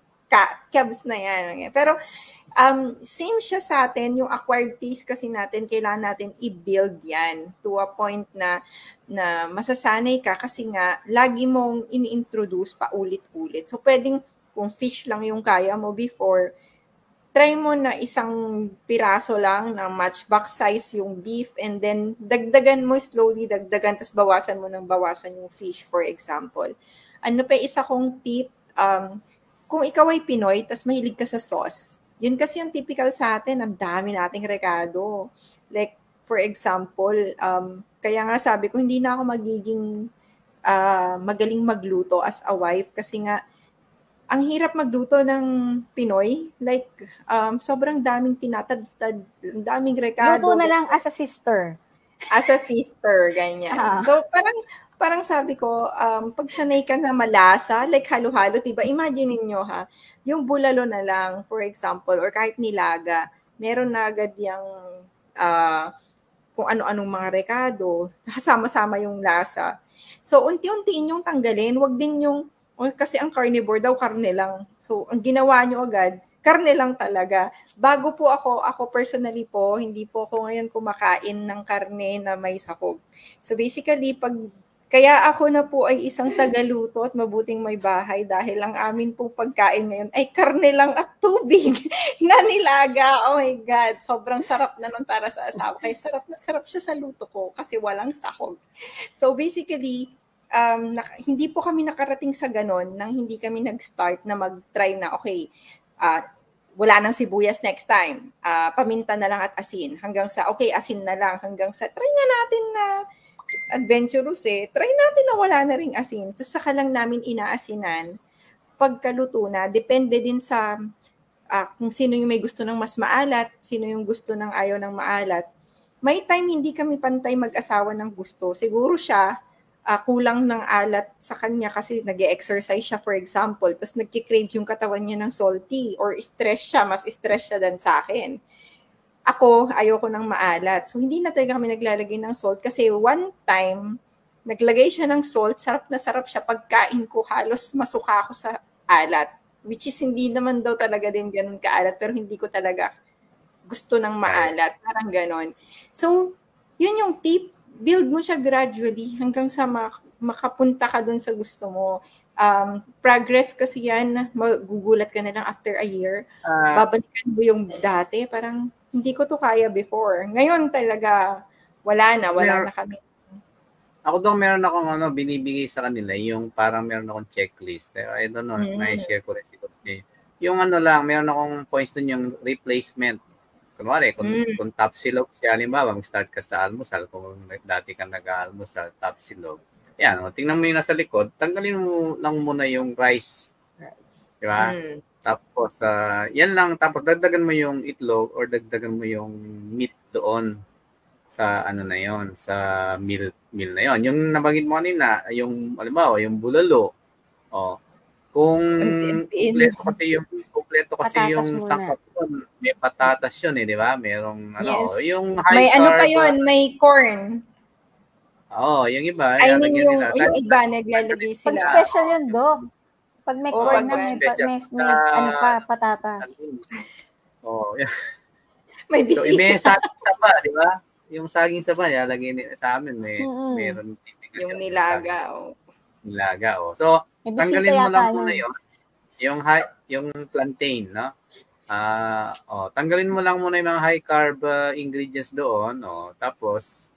kebs na yan. Pero, same siya sa atin, yung acquired taste kasi natin, kailangan natin i-build yan to a point na masasanay ka kasi nga, lagi mong ini-introduce pa ulit-ulit. So, pwedeng, kung fish lang yung kaya mo before, try mo na isang piraso lang na matchbox size yung beef and then dagdagan mo slowly, tapos bawasan mo ng bawasan yung fish, for example. Ano pa isa kong tip, kung ikaw ay Pinoy, tapos mahilig ka sa sauce, yun kasi yung typical sa atin, ang dami nating rekado. Like, for example, kaya nga sabi ko, hindi na ako magiging magaling magluto as a wife kasi nga, ang hirap magluto ng Pinoy. Like, sobrang daming tinatadtad, daming rekado. Luto na lang as a sister. As a sister, ganyan. So, parang sabi ko, pag sanay ka na malasa, like halo-halo, diba? Imagine niyo ha, yung bulalo na lang, for example, or kahit nilaga, meron na agad yung kung ano-anong mga rekado, kasama-sama yung lasa. So, unti-untiin yung tanggalin, wag din yung kasi ang carnivore daw, karne lang. So, ang ginawa nyo agad, karne lang talaga. Bago po ako personally po, hindi po ako ngayon kumakain ng karne na may sahog. So, basically, kaya ako na po ay isang tagaluto at mabuting may bahay dahil ang amin pong pagkain ngayon ay karne lang at tubig na nilaga. Oh my God, sobrang sarap na nun para sa asawa. Kaya sarap na sarap siya sa luto ko kasi walang sahog. So, basically, hindi po kami nakarating sa ganon nang hindi kami nag-start na mag-try na, okay, wala nang sibuyas next time, paminta na lang at asin, hanggang sa, okay, asin na lang, hanggang sa, try nga natin na adventurous try natin na wala na ring asin. So, saka lang namin inaasinan, pagkaluto na, depende din sa kung sino yung may gusto ng mas maalat, sino yung gusto ng ayaw ng maalat. May time hindi kami pantay mag-asawa ng gusto. Siguro siya, kulang ng alat sa kanya kasi nag-exercise siya, for example, tapos nagki-crave yung katawan niya ng salty or mas stress siya dan sa akin. Ako, ayoko ng maalat. So, hindi na talaga kami naglalagay ng salt kasi one time, naglagay siya ng salt, sarap na sarap siya. Pagkain ko, halos masuka ako sa alat. Which is, hindi naman daw talaga din ganun kaalat, pero hindi ko talaga gusto ng maalat. Parang ganon. So, yun yung tip. Build mo siya gradually hanggang sa makapunta ka dun sa gusto mo. Progress kasi yan, magugulat ka na lang after a year. Babalikan mo yung dati, parang hindi ko to kaya before. Ngayon talaga, wala na kami. Ako daw meron akong binibigay sa kanila, yung parang meron akong checklist. I don't know, may share ko rin siguro. Yung meron akong points dun yung replacement. Kunwari, kung top silog siya, halimbawa, mag-start ka sa almusal, kung dati ka nag-almusal, top silog. Yan, tingnan mo yung nasa likod, tanggalin mo lang muna yung rice. Di ba? Tapos, yan lang. Tapos, dagdagan mo yung itlog or dagdagan mo yung meat doon sa ano na yon, sa meal na yon. Yung nabanggit mo kanina, yung halimbawa, yung bulalo. Kung kumpleto kasi yung sangkap doon, may patatas yun di ba? Merong yung high may carb. Ano pa yun, may corn. Yung iba, yung iba naglalagay sila. Pag special yun, Dog. Pag may corn na, may patatas. May bisita. So, may saging saba, di ba? Yung saging saba, lagay sa amin, meron yung nilaga. Nilaga, So, tanggalin mo lang muna yun. Yung plantain, no? Tanggalin mo lang muna yung mga high carb ingredients doon, tapos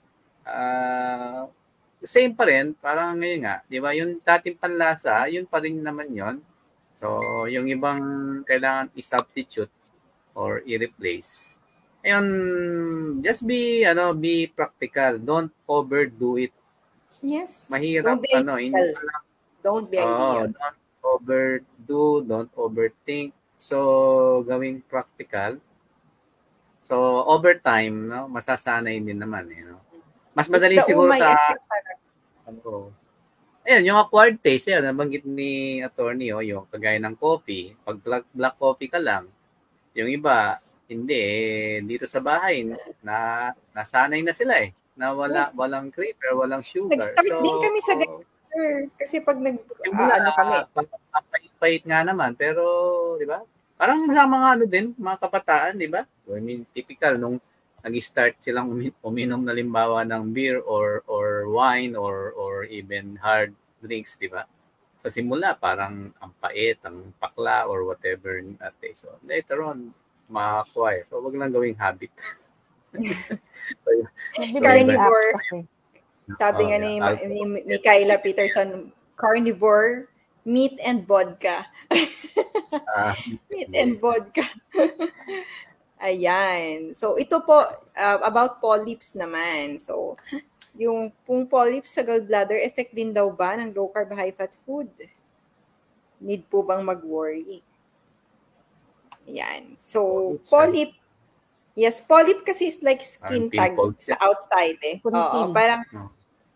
same pa rin, parang ngayon nga, di ba? Yung dating panlasa, yun pa rin naman yun. So, yung ibang kailangan i-substitute or i-replace. Ayun, just be practical. Don't overdo it. Yes. Mahirap, Don't be ideal. Don't overdo, don't overthink. So, gawing practical. So, over time, masasanay din naman, Mas madali siguro sa Ayun, yung acquired taste, nabanggit ni attorney, yung kagaya ng coffee. Pag black coffee ka lang, yung iba, hindi dito sa bahay, nasanay na sila na walang creamer, walang sugar. Nag-start din kami sa kasi pag kami. Pahit nga naman, pero, di ba? Parang sa mga mga kabataan, di ba? I mean, typical nung nag-start silang uminom na limbawa ng beer or wine or even hard drinks, di ba? Sa simula, parang ang pait, ang pakla or whatever natin. So, later on, makakuha. So, wag lang gawing habit. Carnivore. Sabi nga ni Michaela Peterson, carnivore, meat and vodka. Meat and vodka. Ayan. So, ito po, about polyps naman. So, yung polyps sa gallbladder, effect din daw ba ng low carb, high fat food? Need po bang mag-worry? Ayan. So, polyp kasi is like skin tag sa outside parang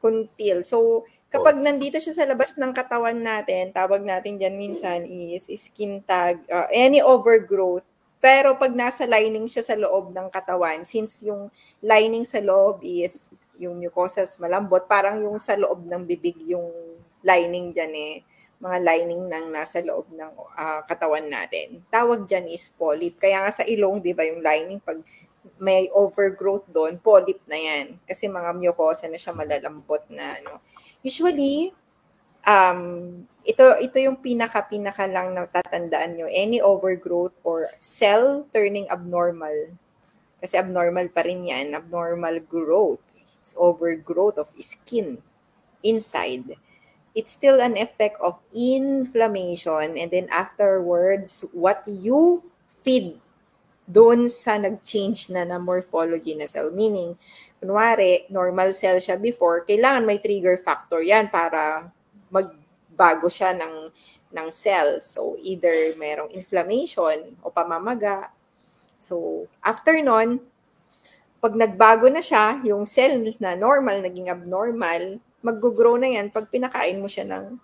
kuntil. So, kapag nandito siya sa labas ng katawan natin, tawag natin dyan minsan is skin tag, any overgrowth. Pero pag nasa lining siya sa loob ng katawan, since yung lining sa loob is yung mucosas malambot, parang yung sa loob ng bibig yung lining dyan mga lining ng nasa loob ng katawan natin. Tawag dyan is polyp. Kaya nga sa ilong, di ba, yung lining, pag may overgrowth doon, polyp na yan. Kasi mga mucosa na siya malalambot na. Usually, ito yung pinaka lang na tatandaan nyo. Any overgrowth or cell turning abnormal. Kasi abnormal pa rin yan. Abnormal growth. It's overgrowth of skin inside. It's still an effect of inflammation, and then afterwards, what you feed doon sa nag-change na morphology na cell. Meaning, kunwari, normal cell siya before, kailangan may trigger factor yan para magbago siya ng cell. So, either merong inflammation o pamamaga. So, after nun, pag nagbago na siya, yung cell na normal, naging abnormal, mag-grow na yan pag pinakain mo siya ng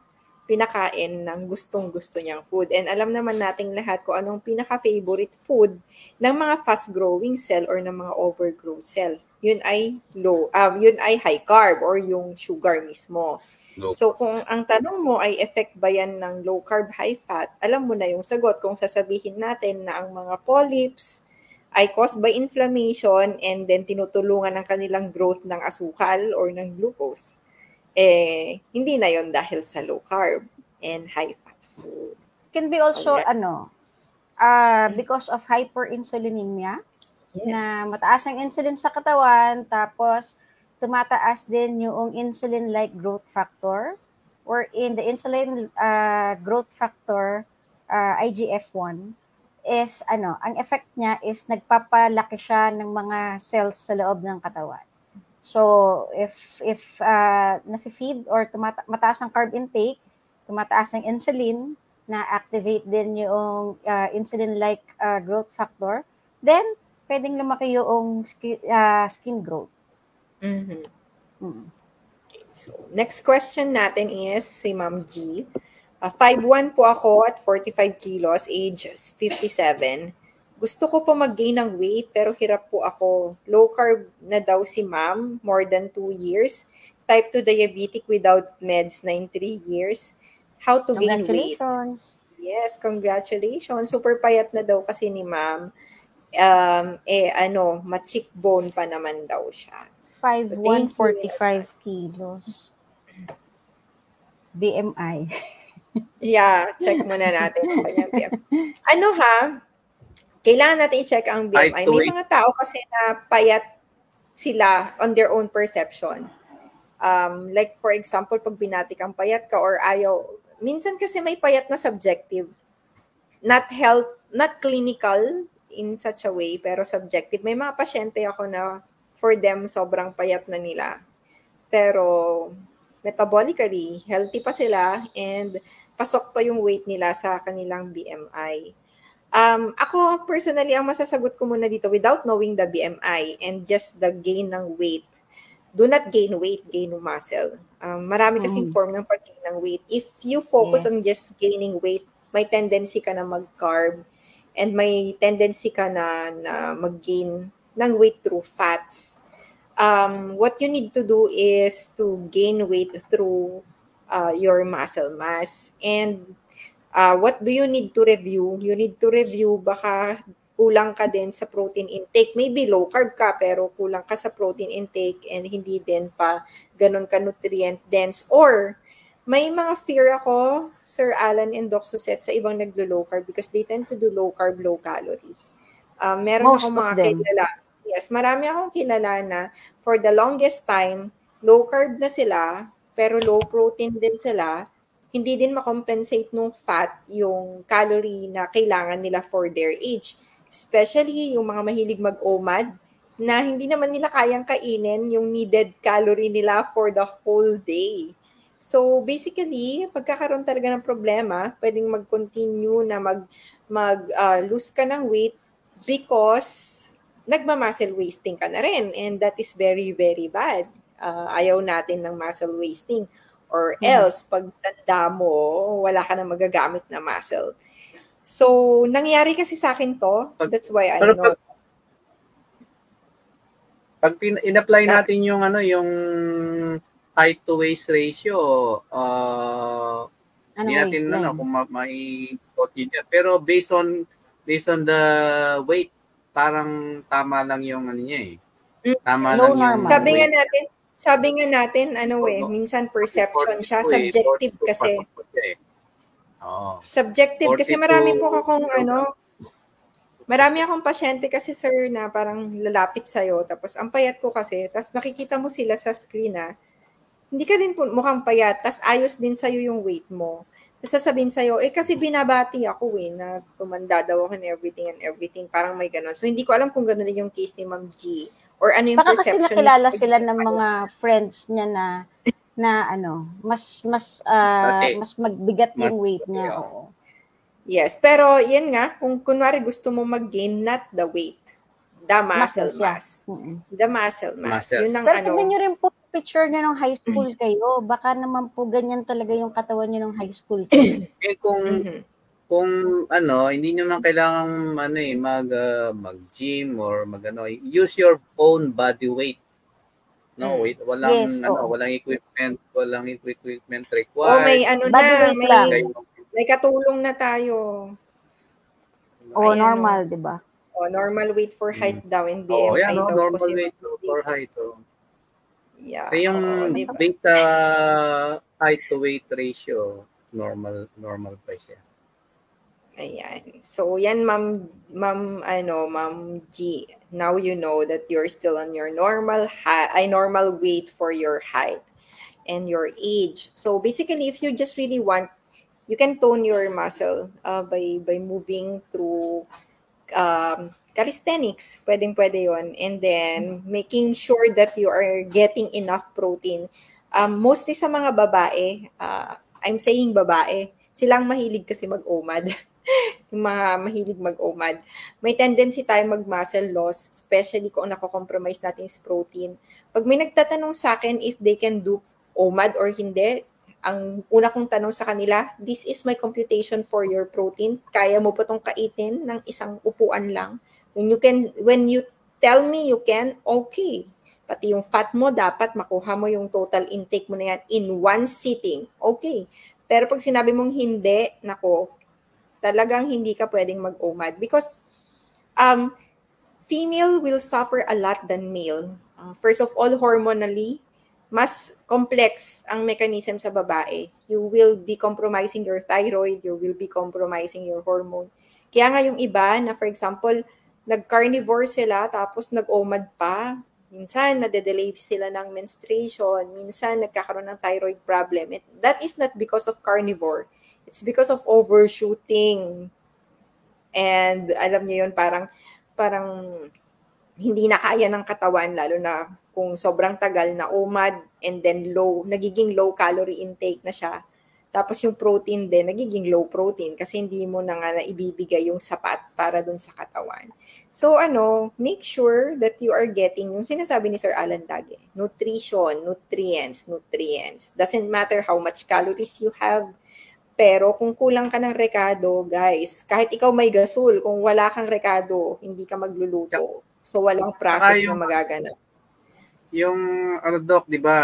gustong-gusto niyang food. And alam naman nating lahat kung anong pinaka-favorite food ng mga fast-growing cell or ng mga overgrowth cell. Yun ay high carb or yung sugar mismo. So kung ang tanong mo ay effect ba yan ng low carb, high fat, alam mo na yung sagot kung sasabihin natin na ang mga polyps ay caused by inflammation and then tinutulungan ng kanilang growth ng asukal or ng glucose. Hindi na yon dahil sa low carb and high fat food. Can be also because of hyperinsulinemia, na mataas ang insulin sa katawan, tapos tumataas din yung insulin-like growth factor, or in the insulin growth factor, IGF-1, is ang effect niya is nagpapalaki siya ng mga cells sa loob ng katawan. So, if nafe-feed or mataas ang carb intake, tumataas ang insulin na-activate din yung insulin-like growth factor, then pwedeng lumaki yung skin growth. Mm-hmm. Okay. So, next question natin is si Ma'am G. 5'1" po ako at 45 kilos, age 57. Gusto ko po mag-gain ng weight pero hirap po ako. Low carb na daw si Ma'am, more than 2 years. Type 2 diabetic without meds na in 3 years. How to gain weight? Congratulations. Yes, congratulations. Super payat na daw kasi ni Ma'am. Ma-cheekbone pa naman daw siya. 5'1", 45 kilos. BMI. Yeah, check muna natin ang kanyang BMI. Kailangan natin i-check ang BMI. May mga tao kasi na payat sila on their own perception. Like for example, pag binati kang payat ka or ayaw, minsan kasi may payat na subjective. Not clinical in such a way, pero subjective. May mga pasyente ako na for them, sobrang payat na nila. Pero metabolically, healthy pa sila and pasok pa yung weight nila sa kanilang BMI. Ako, personally, ang masasagot ko muna dito without knowing the BMI and just the gain ng weight. Do not gain weight, gain muscle. Marami kasing form ng pag-gain ng weight. If you focus on just gaining weight, may tendency ka na mag-carb and may tendency ka na mag-gain ng weight through fats. What you need to do is to gain weight through your muscle mass. And what do you need to review? You need to review baka kulang ka din sa protein intake. Maybe low carb ka pero kulang ka sa protein intake and hindi din pa ganun ka nutrient dense. Or may mga fear ako, Sir Alan and Doc Suzette, sa ibang naglo-low carb because they tend to do low carb, low calorie. Meron akong mga kilala. Yes, marami akong kilala na for the longest time, low carb na sila, pero low protein din sila. Hindi din makompensate nung fat yung calorie na kailangan nila for their age. Especially yung mga mahilig mag-OMAD na hindi naman nila kayang kainin yung needed calorie nila for the whole day. So basically, pagkakaroon talaga ng problema, pwedeng mag-continue na mag-lose ka ng weight because nagma-muscle wasting ka na rin. And that is very, very bad. Ayaw natin ng muscle wasting. Or else, pag tanda mo, wala ka na magagamit na muscle. So, nangyari kasi sa akin to. That's why I know. Pag in-apply natin yung height to waist ratio, hindi natin kung mai-quote yun. Pero based on the weight, parang tama lang yung niya eh. Tama lang yung Sabi nga natin, minsan perception siya, subjective kasi. Subjective kasi marami akong pasyente kasi sir na parang lalapit sa'yo, tapos ang payat ko kasi, tapos nakikita mo sila sa screen hindi ka din mukhang payat, tapos ayos din sa'yo yung weight mo. Tapos sasabihin sa'yo, kasi binabati ako na tumanda daw ako and everything, parang may ganun. So hindi ko alam kung ganun din yung case ni Ma'am G. Or ano yung baka perception. Baka kasi nakilala sila ng mga friends niya na mas magbigat yung weight niya. Oo. Yes, pero yan nga, kung kunwari gusto mo mag-gain, not the weight, the muscle mass. The muscle mass. Yun ang pero tignan nyo rin po picture niya nung high school kayo. Baka naman po ganyan talaga yung katawan niyo nung high school kayo. Kung hindi nyo man kailangan mag-gym or use your own body weight. No, wait, walang equipment required. May katulong na tayo. Normal, 'di ba? Normal weight for height daw in BMI daw. Normal weight for height. Yeah. Yung based sa height to weight ratio, normal pa siya. Ayan. So, yan, Ma'am G. Now you know that you're still on your normal weight for your height and your age. So, basically, if you just really want, you can tone your muscle by moving through calisthenics. Pwede yon. And then, making sure that you are getting enough protein. Mostly sa mga babae, I'm saying babae, Silang mahilig kasi mag-OMAD. Yung mga mahilig mag-OMAD. May tendency tayo mag-muscle loss, especially kung nako-compromise natin is protein. Pag may nagtatanong sa akin if they can do OMAD or hindi, ang una kong tanong sa kanila, this is my computation for your protein. Kaya mo pa tong kaitin ng isang upuan lang? When you tell me you can, okay. Pati yung fat mo, dapat makuha mo yung total intake mo na yan in one sitting. Okay. Pero pag sinabi mong hindi, nako, talagang hindi ka pwedeng mag-OMAD because female will suffer a lot than male. First of all, hormonally, mas complex ang mechanism sa babae. You will be compromising your thyroid, you will be compromising your hormone. Kaya nga yung iba na, for example, nag-carnivore sila tapos nag-OMAD pa, minsan nade-delay sila ng menstruation, minsan nagkakaroon ng thyroid problem. That is not because of carnivore. It's because of overshooting. And alam niyo yun, parang hindi na kaya ng katawan, lalo na kung sobrang tagal na OMAD and then nagiging low calorie intake na siya. Tapos yung protein din, nagiging low protein kasi hindi mo na nga naibibigay yung sapat para dun sa katawan. So make sure that you are getting yung sinasabi ni Sir Alan lagi. Nutrition, nutrients. Doesn't matter how much calories you have. Pero kung kulang ka ng rekado, guys, kahit ikaw may gasol, kung wala kang rekado, hindi ka magluluto. So walang process na magaganap. Yung Doc, 'di ba?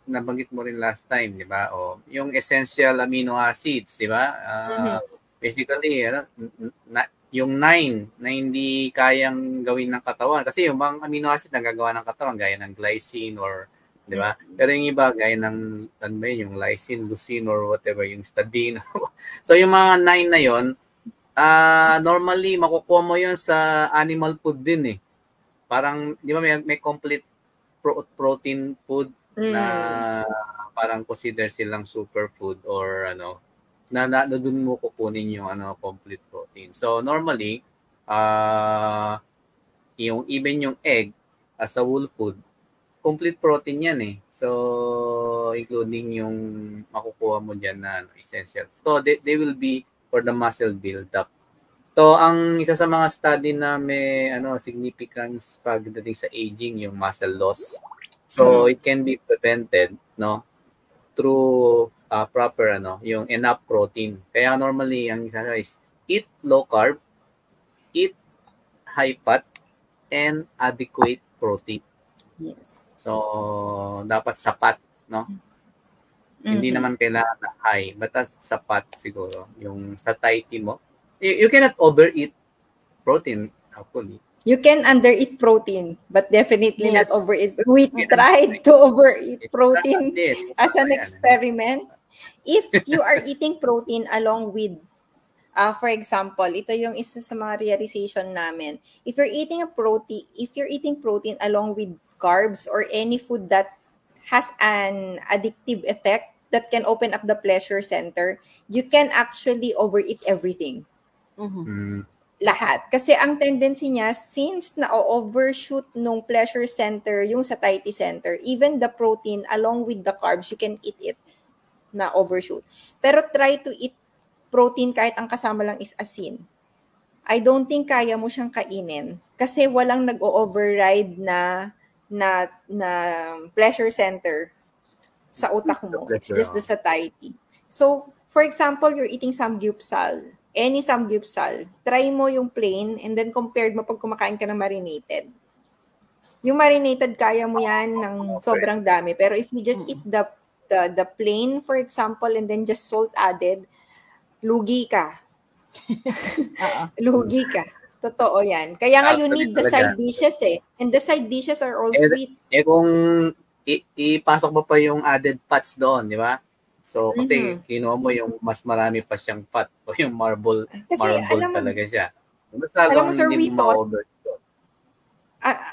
Nabanggit mo rin last time, 'di ba? O yung essential amino acids, 'di ba? Basically, yung 9 na hindi kayang gawin ng katawan kasi yung bang amino acid na gagawa ng katawan gaya ng glycine or 'di ba? Pero yung iba gaya ng yung lysine, leucine or whatever, yung stadine. So yung mga 9 na 'yon, normally makukuha mo 'yon sa animal food din eh. Parang 'di ba may complete protein food na parang consider silang superfood or na doon mo kukunin yung complete protein. So normally even yung egg as a whole food, complete protein yan eh. So including yung makukuha mo diyan na essential. So they will be for the muscle build up. So, ang isa sa mga study na may significance pagdating sa aging, yung muscle loss. So, it can be prevented, through proper, yung enough protein. Kaya normally, ang isa is eat low carb, eat high fat, and adequate protein. Yes. So, dapat sapat, Hindi naman kailangan na high, basta sapat siguro. Yung satiety mo. You cannot overeat protein, actually. You can undereat protein, but definitely not overeat. We tried to overeat protein as an experiment. If you are eating protein along with, for example, ito yung isa sa mga realization namin. If you're eating protein along with carbs or any food that has an addictive effect that can open up the pleasure center, you can actually overeat everything. Lahat. Kasi ang tendency niya, since na-overshoot nung pleasure center, yung satiety center, even the protein along with the carbs, you can eat it na overshoot. Pero try to eat protein kahit ang kasama lang is asin. I don't think kaya mo siyang kainin kasi walang nag-o-override na pleasure center sa utak mo. It's just the satiety. So, for example, you're eating samgyeopsal. Any samgyeopsal, try mo yung plain and then compared mo pag kumakain ka ng marinated. Yung marinated, kaya mo yan ng sobrang dami. Pero if you just eat the plain, for example, and then just salt added, lugi ka. Lugi ka. Totoo yan. Kaya nga you need the side dishes eh. And the side dishes are all sweet. Kung ipasok mo pa yung added fats doon, di ba? So, kasi kinuha mo yung mas marami pa siyang fat o yung marble talaga siya. Basta alam mo, sir, hindi mo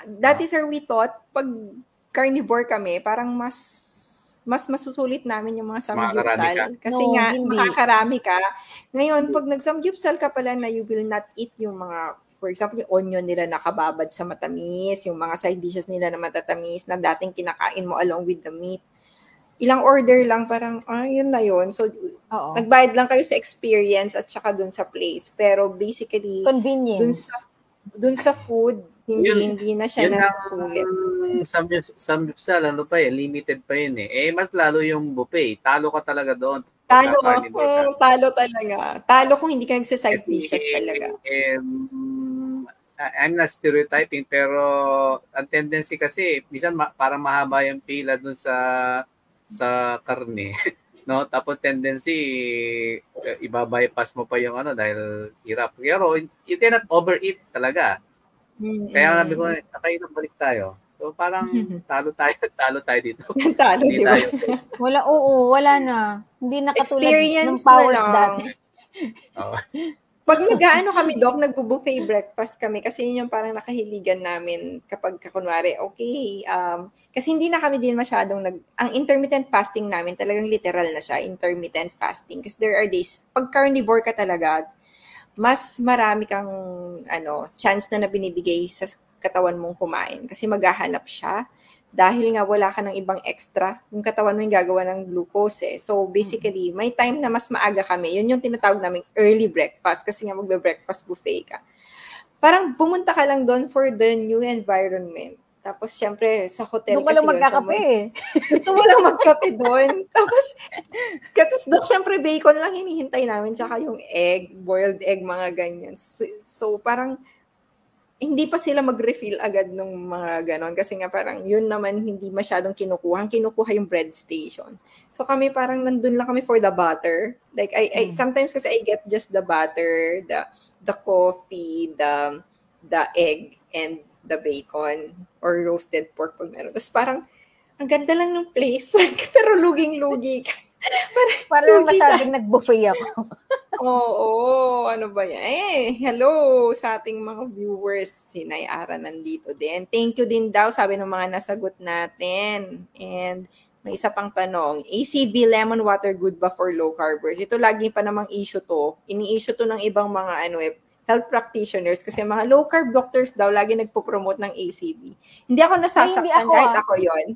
dati, sir, we thought, pag carnivore kami, parang mas masusulit namin yung mga samgyeopsal. Kasi makakarami ka. Ngayon, pag nag-samgyeopsal ka pala na you will not eat yung mga, for example, yung onion nila nakababad sa matamis, yung mga side dishes nila na matatamis na dating kinakain mo along with the meat. ilang order lang, parang, yun na yun. So, nagbayad lang kayo sa experience at saka dun sa place. Pero basically, convenience. Dun sa food, hindi na siya nasusulit. Samgyeopsal, ano pa limited pa yun mas lalo yung buffet. Talo ka talaga doon. Talo talaga. Talo kung hindi ka nagsa-side dishes talaga. I'm not stereotyping, pero ang tendency kasi, minsan parang mahaba yung pila dun sa karne. No? Tapos tendency, iba-bypass mo pa yung dahil hirap. Pero you cannot overeat talaga. Kaya sabi ko, nakailang balik tayo. So parang talo tayo dito. Talo, di ba? Wala na. Hindi na katulad experience ng powers dati. Pag kami, Doc, nag-buffet breakfast kami kasi yun yung parang nakahiligan namin kapag kunwari, okay, kasi hindi na kami din masyadong ang intermittent fasting namin talagang literal na siya, intermittent fasting. Kasi there are days, pag carnivore ka talaga, mas marami kang chance na binibigay sa katawan mong kumain kasi maghahanap siya dahil nga wala ka ng ibang extra, yung katawan mo yung gagawa ng glucose. So basically, may time na mas maaga kami. Yun yung tinatawag naming early breakfast kasi nga magbe-breakfast buffet ka. Parang pumunta ka lang doon for the new environment. Tapos syempre sa hotel doon kasi yun. Magkakape. Gusto mo lang magkape doon. Tapos doon syempre bacon lang hinihintay namin tsaka yung egg, boiled egg, mga ganyan. So parang hindi pa sila mag-refill agad ng mga ganon kasi nga parang yun naman hindi masyadong kinukuha yung bread station. So kami parang nandun lang kami for the butter. Like I sometimes kasi I get just the butter, the coffee, the egg and the bacon or roasted pork pag meron. Tapos parang ang ganda lang ng place pero luging-lugi. Parang masabing nag-buffet ako. Oo, ano ba yan? Hello sa ating mga viewers. Si Nayara nandito din. Thank you din daw, sabi ng mga nasagot natin. And may isa pang tanong, ACV lemon water good ba for low carbers? Ito lagi pa namang issue to. Ini-issue to ng ibang mga health practitioners kasi mga low carb doctors daw lagi nagpo-promote ng ACV. Hindi ako nasasaktan kahit ako yon.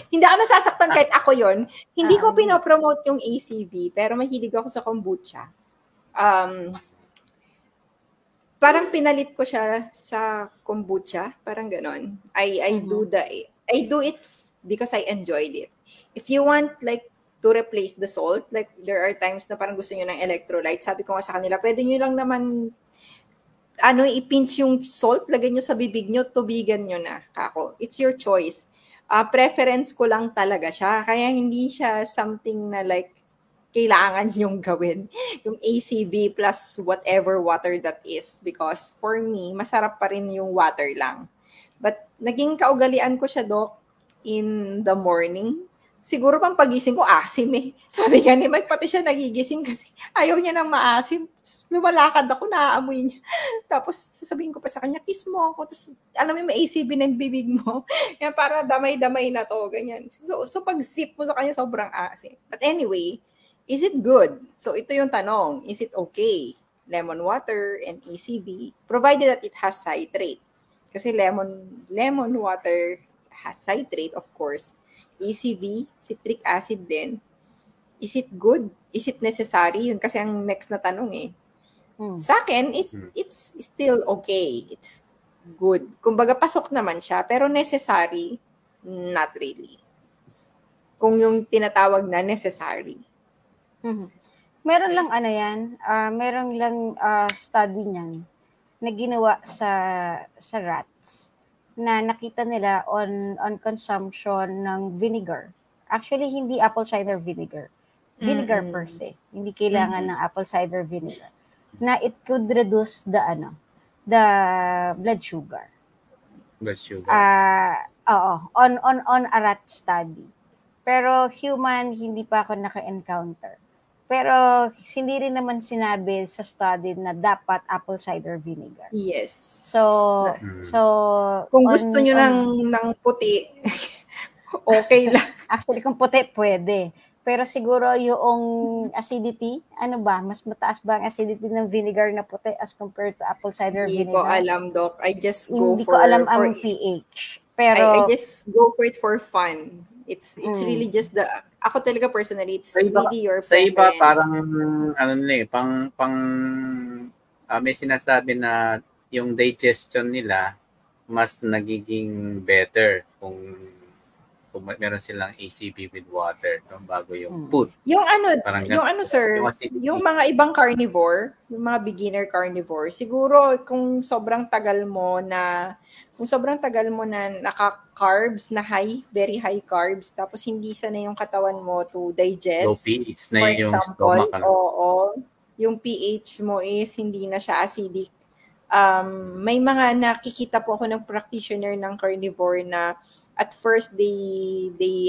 Hindi ako nasasaktan kahit ako yon. Hindi ko pinopromote yung ACV pero mahilig ako sa kombucha. Parang pinalit ko siya sa kombucha, parang ganon. I do it because I enjoyed it. If you want like to replace the salt, like there are times na parang gusto niyo ng electrolyte, sabi ko nga sa kanila, pwede niyo lang naman i-pinch yung salt, lagay nyo sa bibig nyo, tubigan nyo na. Kako. It's your choice. Preference ko lang talaga siya. Kaya hindi siya something na like, kailangan yung gawin. Yung ACV plus whatever water that is. Because for me, masarap pa rin yung water lang. But naging kaugalian ko siya, Doc, in the morning. Siguro pang pagising ko, asim eh. Sabi nga ni Mike, pati siya nagigising kasi ayaw niya ng maasim. Lumalakad ako, naaamoy niya. Tapos sasabihin ko pa sa kanya, kiss mo ako. Tapos alam mo, may ACV na yung bibig mo. Yan, para damay-damay na to, ganyan. So pag sip mo sa kanya, sobrang asim. But anyway, is it good? So ito yung tanong, is it okay? Lemon water and ACV, provided that it has citrate. Kasi lemon water has citrate, of course. ACV, citric acid din. Is it good? Is it necessary? Yun kasi ang next na tanong eh. Sa akin, it's still okay. It's good. Kumbaga, pasok naman siya. Pero necessary, not really. Kung yung tinatawag na necessary. Meron lang meron lang study niyan na ginawa sa rats na nakita nila on consumption ng vinegar. Actually, hindi apple cider vinegar. Vinegar per se. Hindi kailangan ng apple cider vinegar. Na it could reduce the blood sugar. Blood sugar. On a rat study. Pero human, hindi pa ako naka-encounter. Pero hindi rin naman sinabi sa study na dapat apple cider vinegar. Yes. So kung gusto nyo ng puti, okay lang. Actually, kung puti, pwede. Pero siguro yung acidity, mas mataas ba ang acidity ng vinegar na puti as compared to apple cider vinegar? Hindi ko alam, Doc. I just go Hindi ko alam ang pH. Pero I just go for it for fun. It's really just ako talaga personally, it's iba, really your sa iba preference. parang ano nila may sinasabi na yung digestion nila mas nagiging better kung meron silang ACV with water bago yung food. Yung sir, yung mga ibang carnivore, yung mga beginner carnivore, siguro kung sobrang tagal mo na naka-carbs na very high carbs, tapos hindi sanay yung katawan mo to digest. Low pH na for yung example, stomach. Yung pH mo is hindi na siya acidic. May mga nakikita po ako ng practitioner ng carnivore na at first they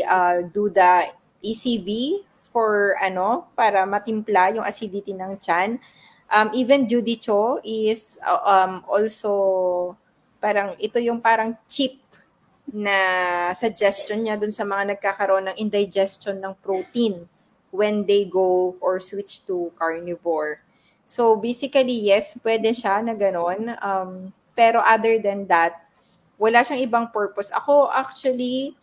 do the ECV for para matimpla yung acidity ng tiyan. Even Judy Cho is also parang ito yung parang cheap na suggestion niya dun sa mga nagkakaroon ng indigestion ng protein when they go or switch to carnivore. So basically, yes, pwede siya na gano'n. Pero other than that, wala siyang ibang purpose. Ako actually,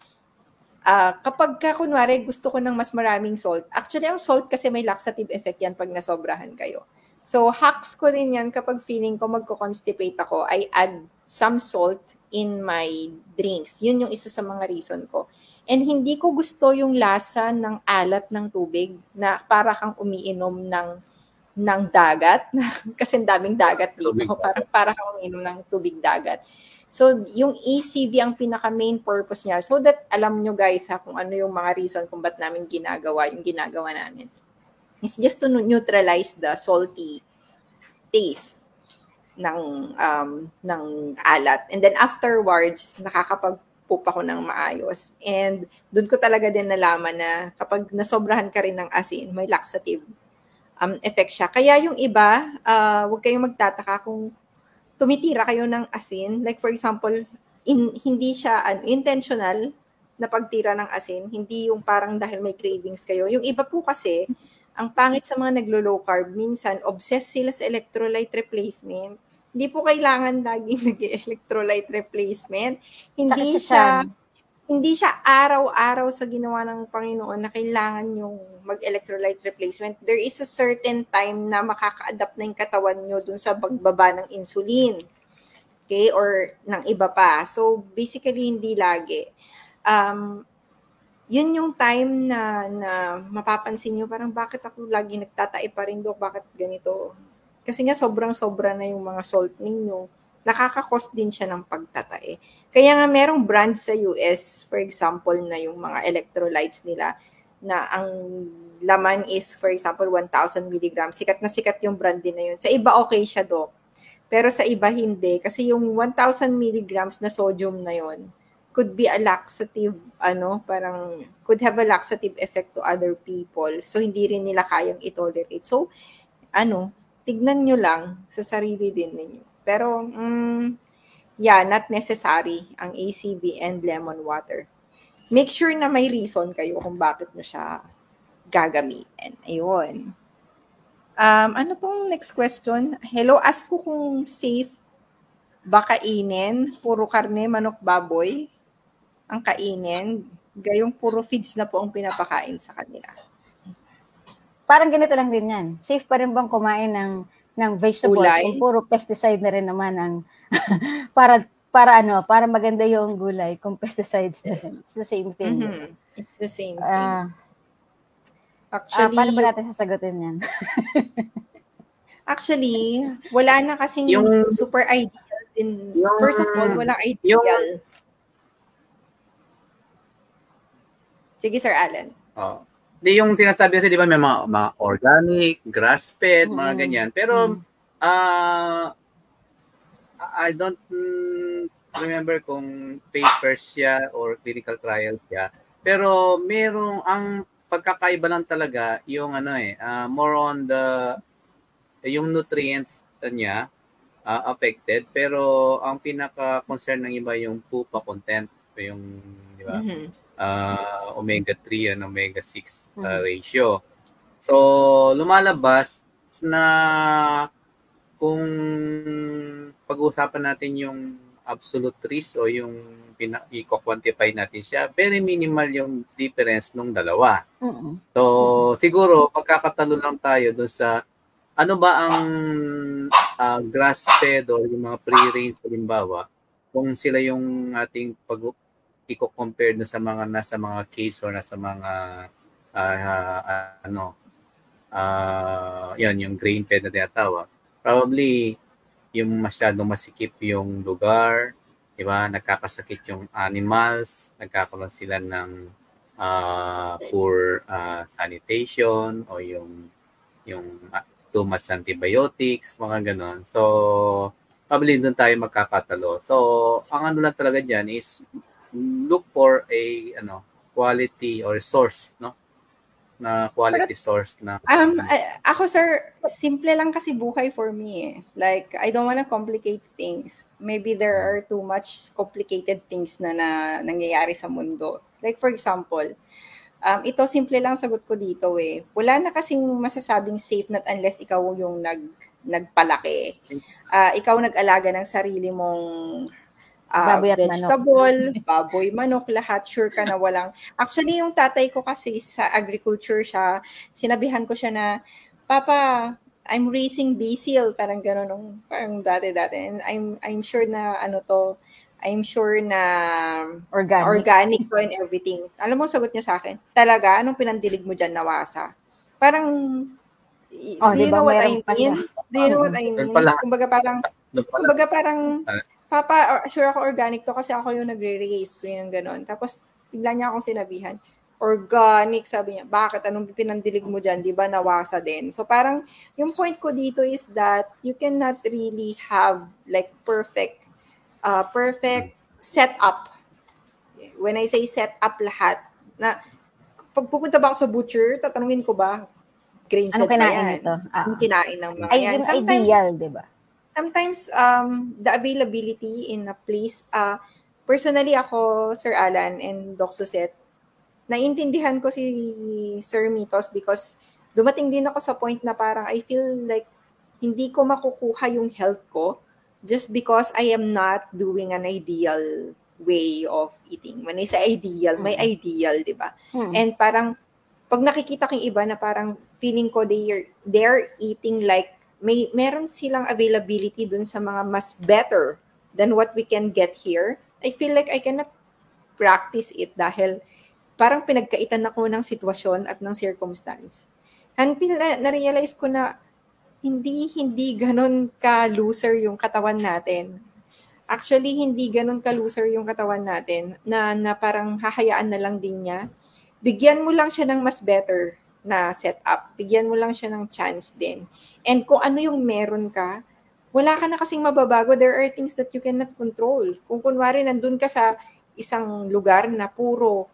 kapag kunwari gusto ko ng mas maraming salt, actually ang salt kasi may laxative effect yan pag nasobrahan kayo. So hacks ko din yan kapag feeling ko magko-constipate ako, I add some salt in my drinks. Yun yung isa sa mga reason ko. And hindi ko gusto yung lasa ng alat ng tubig na para kang umiinom ng dagat kasi daming dagat dito. Para kang umiinom ng tubig dagat. So, yung ECV ang pinaka-main purpose niya so that alam nyo guys kung ano yung mga reason kung ba't namin ginagawa namin. It's just to neutralize the salty taste ng alat. And then afterwards, nakakapag-poop ako ng maayos. And doon ko talaga din nalaman na kapag nasobrahan ka rin ng asin, may laxative effect siya. Kaya yung iba, huwag kayong magtataka kung tumitira kayo ng asin. Like for example, hindi siya intentional na pagtira ng asin. Hindi yung parang dahil may cravings kayo. Yung iba po kasi, ang pangit sa mga naglo-low carb, minsan obsessed sila sa electrolyte replacement. Hindi po kailangan laging nag-electrolyte replacement. Hindi siya araw-araw sa ginawa ng Panginoon na kailangan yung mag-electrolyte replacement. There is a certain time na makaka-adapt na yung katawan nyo dun sa pagbaba ng insulin. Okay? Or ng iba pa. So, basically, hindi lagi. Yun yung time na mapapansin nyo, parang bakit ako lagi nagtatae pa rin, Dok? Bakit ganito? Kasi nga sobrang-sobra na yung mga salt ninyo. Nakaka-cost din siya ng pagtatae. Kaya nga merong brand sa US, for example, na yung mga electrolytes nila, na ang laman is, for example, 1,000 milligrams. Sikat na sikat yung brand din na yun. Sa iba, okay siya, Dok. Pero sa iba, hindi. Kasi yung 1,000 milligrams na sodium na yun, could be a laxative, parang could have a laxative effect to other people. So, hindi rin nila kayang itolerate. So, tignan nyo lang sa sarili din ninyo. Pero, not necessary ang ACV and lemon water. Make sure na may reason kayo kung bakit nyo siya gagamitin. Ayun. Ano tong next question? Hello, ask ko kung safe ba kainin? Puro karne, manok, baboy ang kainin. Gayong puro feeds na po ang pinapakain sa kanila. Parang ganito lang din yan. Safe pa rin bang kumain ng vegetables? Kung puro pesticide na rin naman ang para maganda yung gulay kung pesticides na rin. It's the same thing. Mm-hmm. It's the same thing. Actually, paano ba natin sasagutin yan? Actually, wala na kasing yung super ideal. First of all, walang ideal. Sige, Sir Alan. Yung sinasabi kasi, di ba, may mga organic, grass-fed, mga ganyan. Pero, I don't remember kung papers siya or clinical trials siya. Pero, ang pagkakaiba lang talaga, yung more on yung nutrients niya affected. Pero, ang pinaka-concern ng iba yung pupa content. Yung, di ba? Omega-3 and omega-6 ratio. So, lumalabas na kung pag-uusapan natin yung absolute risk o yung i-quantify natin siya, very minimal yung difference nung dalawa. So, siguro, magkakatalo lang tayo doon sa ano ba ang grass-fed o yung mga free-range, halimbawa, kung sila yung ating i-compare sa mga nasa mga case or nasa mga yan, yung grain-fed na tinatawag. Probably, yung masyadong masikip yung lugar, di ba? Nagkakasakit yung animals, nagkakaroon sila ng poor sanitation o yung too much antibiotics, mga ganon. So, probably doon tayo magkakatalo. So, ang ano lang talaga dyan is look for a quality or source, no? Na quality source na. Ako, sir, simple lang kasi buhay for me eh. Like, I don't wanna complicate things. Maybe there are too much complicated things na nangyayari sa mundo. Like, for example, ito simple lang sagot ko dito eh. Wala na kasing masasabing safe not unless ikaw yung nagpalaki. Ikaw nag-alaga ng sarili mong vegetable, baboy, manok, lahat, sure ka na walang. Actually, yung tatay ko kasi sa agriculture siya, sinabihan ko siya na, Papa, I'm raising basil, parang gano'n, parang dati. And I'm sure na I'm sure na organic ko and everything. Alam mo, sagot niya sa akin, talaga, anong pinandilig mo dyan, nawasa? Parang, do you know what I mean? Do you know what I mean? Kumbaga parang, Papa, sure ako organic to kasi ako yung nagre-raise. Yung gano'n. Tapos, bigla niya akong sinabihan, organic, sabi niya. Bakit? Anong pinandilig mo dyan? Di ba nawasa din? So, parang, yung point ko dito is that you cannot really have like perfect setup. When I say setup lahat, na pag pupunta ba ako sa butcher, tatanungin ko ba, grain-fed ba yan? Anong kinain ng mga yan? Sometimes, ideal, di ba? Sometimes, the availability in a place, personally ako, Sir Alan and Doc Suset, naiintindihan ko si Sir Mitos because dumating din ako sa point na parang I feel like hindi ko makukuha yung health ko just because I am not doing an ideal way of eating. When I say ideal, may ideal, di ba? And parang, pag nakikita ko yung iba na parang feeling ko they're eating like meron silang availability dun sa mga mas better than what we can get here, I feel like I cannot practice it dahil parang pinagkaitan ako ng sitwasyon at ng circumstance. Until na-realize ko na hindi ganun ka-loser yung katawan natin. Actually, hindi ganun ka-loser yung katawan natin na parang hahayaan na lang din niya. Bigyan mo lang siya ng mas better na setup. Bigyan mo lang siya ng chance din. And kung ano yung meron ka, wala ka na kasing mababago. There are things that you cannot control. Kung kunwari nandun ka sa isang lugar na puro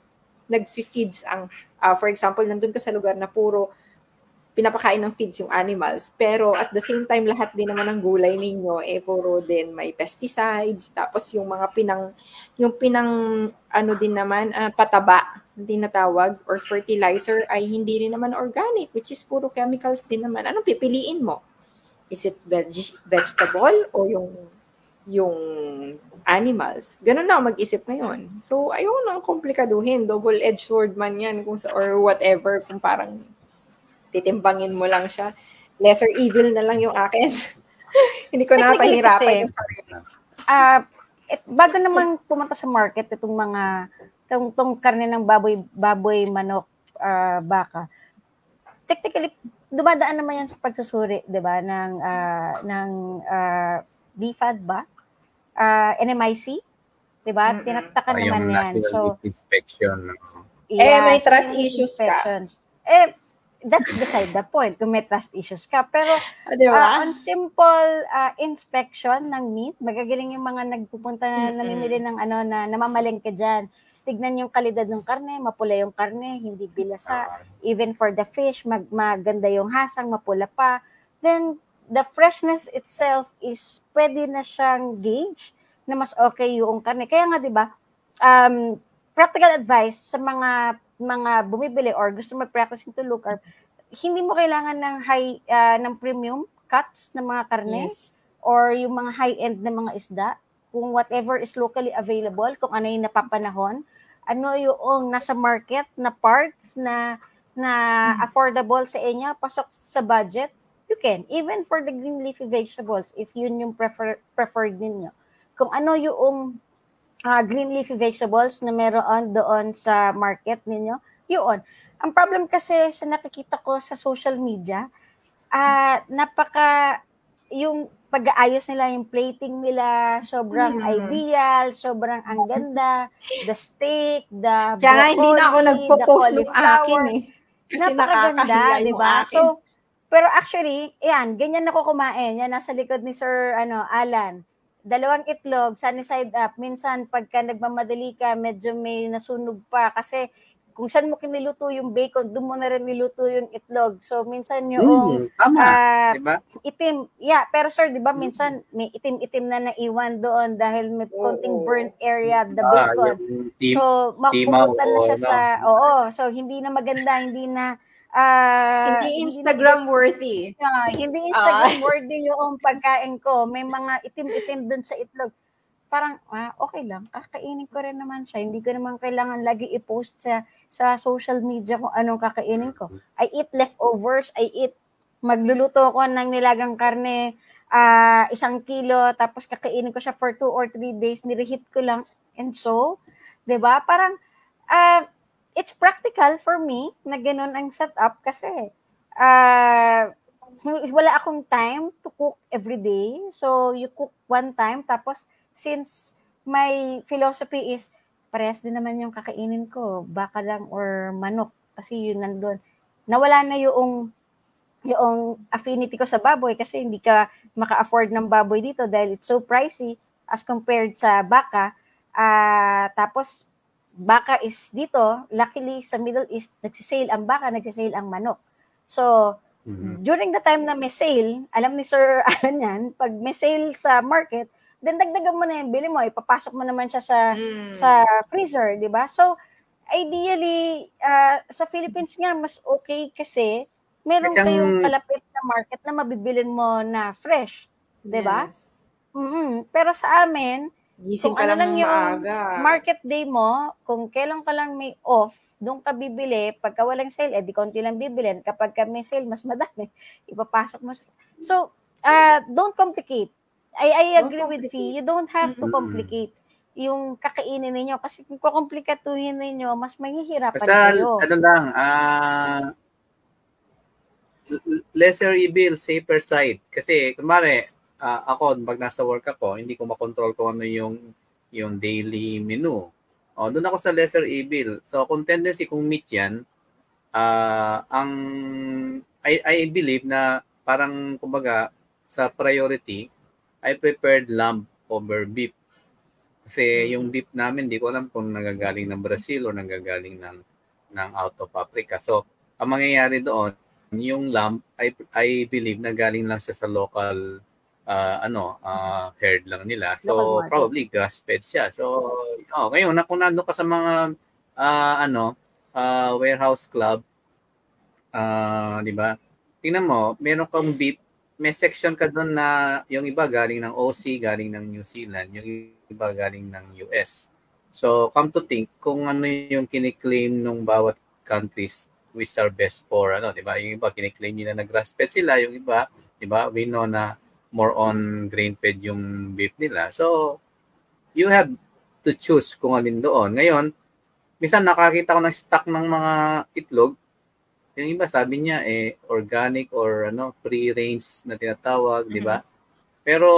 nag-feeds for example, nandun ka sa lugar na puro pinapakain ng feeds yung animals. Pero at the same time, lahat din naman ng gulay ninyo, puro din may pesticides. Tapos yung mga ano din naman, pataba, hindi natawag, or fertilizer ay hindi rin naman organic, which is puro chemicals din naman. Anong pipiliin mo? Is it vegetable o yung animals? Ganun na mag-isip ngayon. So, ayaw nang komplikaduhin. Double-edged sword man yan or whatever, kung parang titimbangin mo lang siya. Lesser evil na lang yung akin. Hindi ko na pahirapan yung sarili. Bago naman pumunta sa market itong karne ng baboy, manok, baka. Technically, dumadaan naman yan sa pagsusuri, 'di ba, ng BFAD ba? NMIC, 'di ba? Tinatakan naman yan. So, inspection. May trust issues ka. That's beside the point, kung may trust issues ka. Pero on simple inspection ng meat, magagaling yung mga nagpupunta na namimili ng na namamalengke dyan. Tignan yung kalidad ng karne, mapula yung karne, hindi bilasa. Even for the fish, maganda yung hasang, mapula pa. Then, the freshness itself is pwede na siyang gauge na mas okay yung karne. Kaya nga, di ba, practical advice sa mga bumibili or gusto mag-practice into low carb, hindi mo kailangan ng ng premium cuts ng mga karne or yung mga high-end na mga isda. kung whatever is locally available, kung ano yung napapanahon, ano yung nasa market na parts na affordable sa inyo, pasok sa budget, you can. Even for the green leafy vegetables, if yun yung preferred ninyo. Kung ano yung green leafy vegetables na meron doon sa market ninyo, yun. Ang problem kasi sa nakikita ko sa social media, yung pag-aayos nila, yung plating nila, sobrang ideal, sobrang ang ganda, the steak, the Kaya broccoli, hindi na ako nagpo-post the ng akin Kasi napakaganda, di ba? So, pero actually, yan, ganyan ako kumain. Yan, nasa likod ni Sir Alan. 2 itlog, sunny side up. Minsan, pagka nagmamadali ka, medyo may nasunog pa. Kasi, kung saan mo kiniluto yung bacon, doon mo na rin niluto yung itlog. So, minsan yung diba? itim. Yeah, pero sir, di ba, minsan may itim-itim na naiwan doon dahil may konting burnt area, the bacon. So, mapupunta na siya sa, so hindi na maganda, hindi na, hindi Instagram worthy. Hindi Instagram worthy yung pagkain ko. May mga itim-itim dun sa itlog. Parang, okay lang. Kakainin ko rin naman siya. Hindi ko naman kailangan lagi i-post sa social media kung anong kakainin ko. I eat leftovers. Magluluto ko ng nilagang karne, 1 kilo, tapos kakainin ko siya for 2 or 3 days. Nireheat ko lang. And so, diba? Parang, it's practical for me na ganun ang setup kasi wala akong time to cook every day. So, you cook one time. Tapos, since my philosophy is, parehas din naman yung kakainin ko, baka lang or manok. Kasi yun nandun. Nawala na yung affinity ko sa baboy kasi hindi ka maka-afford ng baboy dito dahil it's so pricey as compared sa baka. Tapos, baka is dito, luckily sa Middle East, nagsisale ang baka, nagsisale ang manok. So, during the time na may sale, alam ni Sir Alan yan, pag may sale sa market, then dagdagan mo na yung bili mo, ipapasok mo naman siya sa freezer, di ba? So, ideally, sa Philippines nga, mas okay kasi meron kayong kalapit na market na mabibilin mo na fresh, di ba? Yes. Pero sa amin, gising kung ano lang yung maaga. market day mo, kung kailan ka lang may off, doon ka bibili. Pagka walang sale, di konti lang bibilin. Kapag may sale, mas madami. Ipapasok mo. So, don't complicate. I agree with Fee. You don't have to complicate yung kakainin ninyo. Kasi kung kukomplikatuhin ninyo, mas mahihirapan kayo. Ano lang, lesser evil, safer side. Kasi, kumare, ako, pag nasa work ako, hindi ko makontrol kung ano yung daily menu. Doon ako sa lesser evil. So, kung tendency kung meat yan, I believe na parang, kumbaga, sa priority, I prepared lamb over beef. Kasi yung beef namin, di ko alam kung nagagaling ng Brazil o nagagaling ng out of Africa. So, ang mangyayari doon, yung lamb, I believe na galing lang siya sa local herd lang nila. So, probably grass-fed siya. So, ngayon, kung nandun ka sa mga, warehouse club, di ba? Tingnan mo, meron kang beef, may section ka doon na yung iba galing ng OC, galing ng New Zealand, yung iba galing ng US. So, come to think, kung ano yung kiniklaim ng bawat countries which are best for, di ba? Yung iba kiniklaim nila na grass-fed sila, yung iba, di ba? We know na more on grain-fed yung beef nila. So, you have to choose kung alin doon. Ngayon, minsan nakakita ko ng stock ng mga itlog. Yung iba sabi niya organic or free-range na tinatawag, di ba? Pero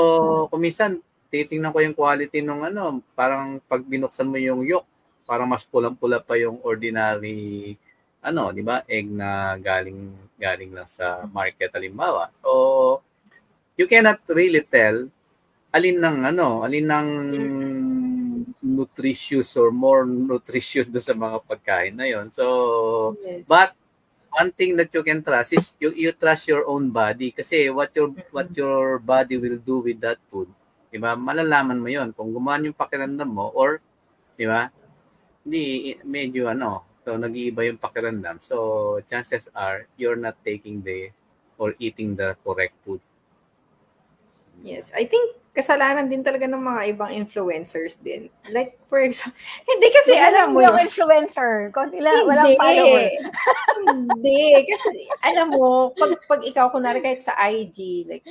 kung minsan titingnan ko yung quality ng parang pag binuksan mo yung yolk, parang mas pulang-pula pa yung ordinary di ba? Egg na galing lang sa market halimbawa. So you cannot really tell alin ng nutritious or more nutritious do sa mga pagkain na yon. So, yes. But one thing that you can trust is you trust your own body kasi what your body will do with that food. Diba? Malalaman mo yon kung gumaan yung pakiramdam mo or diba? Hindi medyo so nag-iiba yung pakiramdam. So chances are you're not taking or eating the correct food. Yes, I think kasalanan din talaga ng mga ibang influencers din. Like, for example, hindi kasi alam mo yung influencer, konti lang, walang follower. Hindi. Kasi, alam mo, pag ikaw, kunwari kahit sa IG, like,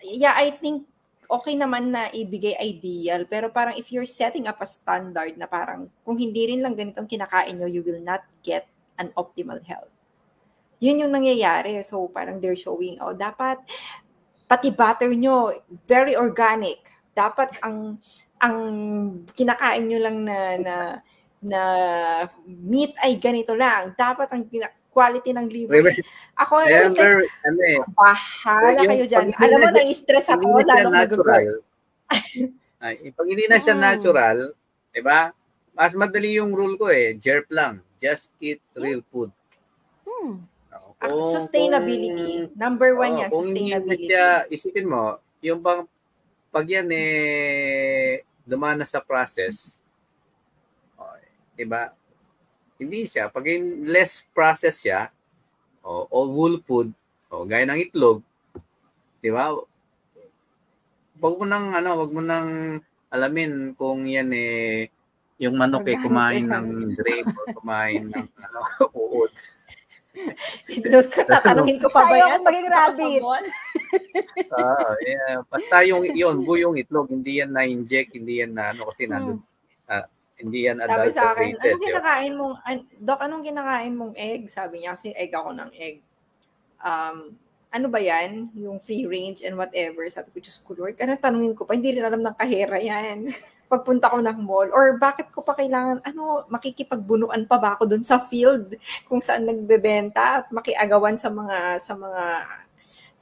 yeah, I think, okay naman na ibigay ideal, pero parang if you're setting up a standard na parang, kung hindi rin lang ganitong kinakain nyo, you will not get an optimal health. Yun yung nangyayari. So, parang they're showing, dapat, pati butter nyo, very organic. Dapat ang kinakain nyo lang na meat ay ganito lang. Dapat ang quality ng liver. Ako, bahala kayo dyan. Alam mo, na-stress ako, lalo nag-girl. Pag hindi na siya natural, diba? Mas madali yung rule ko jerp lang. Just eat real food. Sustainability. Number 1 yan, sustainability. Kung isipin mo, yung pag yan dumaan na sa process, diba? Hindi siya. Pag less process siya, o whole food, gaya ng itlog, diba? Wag mo nang alamin kung yan yung manok kumain ng grape o kumain ng uod. Tatanungin ko pa ba yan? Maging rabbit. Basta yung buyong itlog, hindi yan na-inject, hindi yan na kasi nandun. Hindi yan adulterated. Sabi sa akin, anong kinakain mong, Doc, anong kinakain mong egg? Sabi niya, kasi egg ako ng egg. Ano ba yan? Yung free range and whatever. Sabi ko, Diyos ko Lord, tanungin ko pa, hindi rin alam ng kahera yan. Pagpunta ko ng mall, or bakit ko pa kailangan, makikipagbunuan pa ba ako dun sa field kung saan nagbebenta at makiagawan sa mga,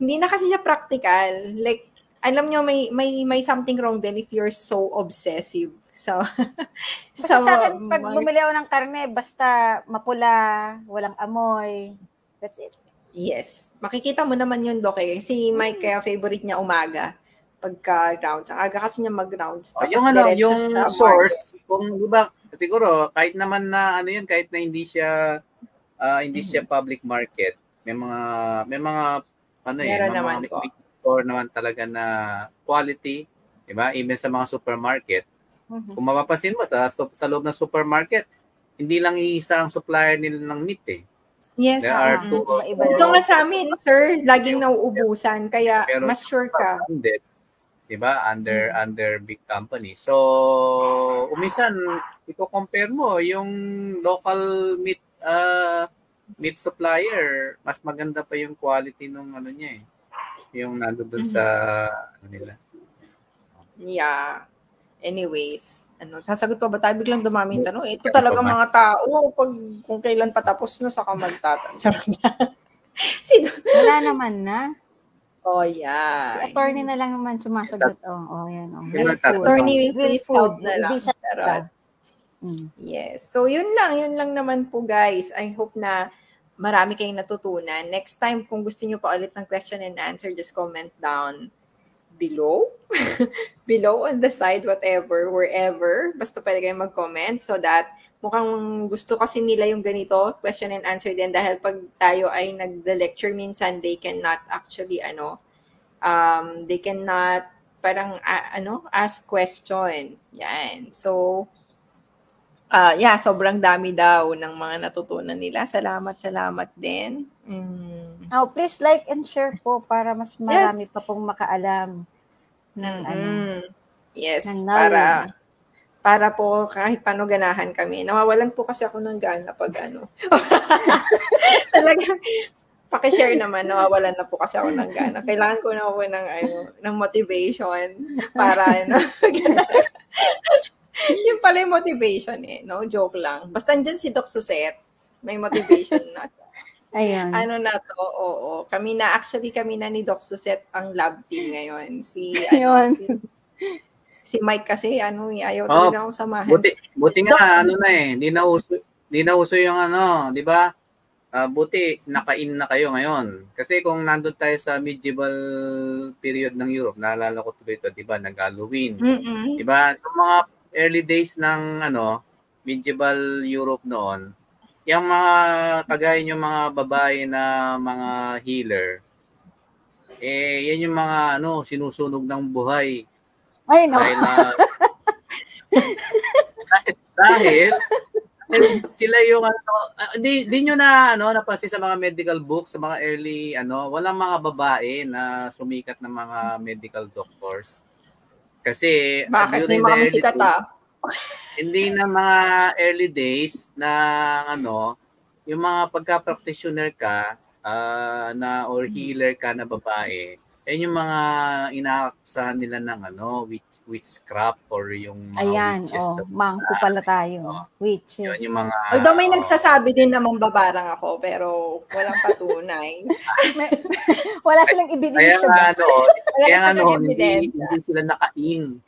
hindi na kasi siya practical. Like, alam nyo, may something wrong then if you're so obsessive. So, sa akin, pag bumili ako ng karne, basta mapula, walang amoy, that's it. Yes. Makikita mo naman yun, Doc. Si Mike, kaya favorite niya umaga. Pagka-rounds. Ang aga kasi niya mag-rounds. Yung source, kung diba, siguro, kahit naman na, kahit na hindi siya public market, may mga store naman talaga na quality, diba? Even sa mga supermarket. Kung mapapansin mo, sa loob ng supermarket, hindi lang isa ang supplier nila ng meat Yes. There are two. Ito nga sa amin, sir, laging nauubusan. Kaya pero mas sure ka. Diba? Under big company. So, umisan, i-compare mo yung local meat supplier, mas maganda pa yung quality ng niya yung nandoon sa nila. Yeah. Anyways, sasagot pa ba tayo? Biglang dumami yung tanong. Ito talaga mga tao, kung kailan patapos na, saka magtatanong. Wala naman na. Oh, yeah. Si attorney na lang naman sumasagot. Yan. Attorney, please food na lang. Yes. So, yun lang naman po, guys. I hope na marami kayong natutunan. Next time, kung gusto nyo pa ulit ng question and answer, just comment down below on the side, whatever, wherever. Basta pwede kayong mag-comment so that mukhang gusto kasi nila yung ganito, question and answer din, dahil pag tayo ay nagda-lecture minsan, they cannot actually, they cannot parang, ask question. Yan. So, sobrang dami daw ng mga natutunan nila. Salamat din. Please like and share po para mas marami pa pong makaalam ng Yes, para po kahit paano ganahan kami. Nawawalan po kasi ako ng gana pag Talagang paki-share naman, nawawalan na po kasi ako ng gana. Kailangan ko na po ng motivation para yung pala yung motivation no? Joke lang. Basta andyan si Doc Suzette, may motivation na siya. Ayan. Kami na ni Doc Suzette ang lab team ngayon. Si Mike kasi, ayaw talaga akong samahan. Buti nga, hindi na uso yung di ba? Buti, naka-in na kayo ngayon. Kasi kung nandun tayo sa medieval period ng Europe, naalala ko tuloy ito, di ba? Nag-Halloween. Di ba? Yung mga early days ng medieval Europe noon, yung mga kagaya yung mga babae na mga healer, yan yung mga sinusunog ng buhay. Ay, no. Dahil sila yung di nyo napansin sa mga medical books, sa mga early walang mga babae na sumikat na mga medical doctors. Kasi bakit may mga sikat hindi na mga early days na yung mga pagka-practitioner ka na or healer ka na babae, yan yung mga inaakusahan nila ng witchcraft or yung mga witches. Mangko pala tayo. Witches. Yun yung mga, although may nagsasabi din namang babarang ako, pero walang patunay. Wala silang ebidensya. Kaya hindi sila naka-in.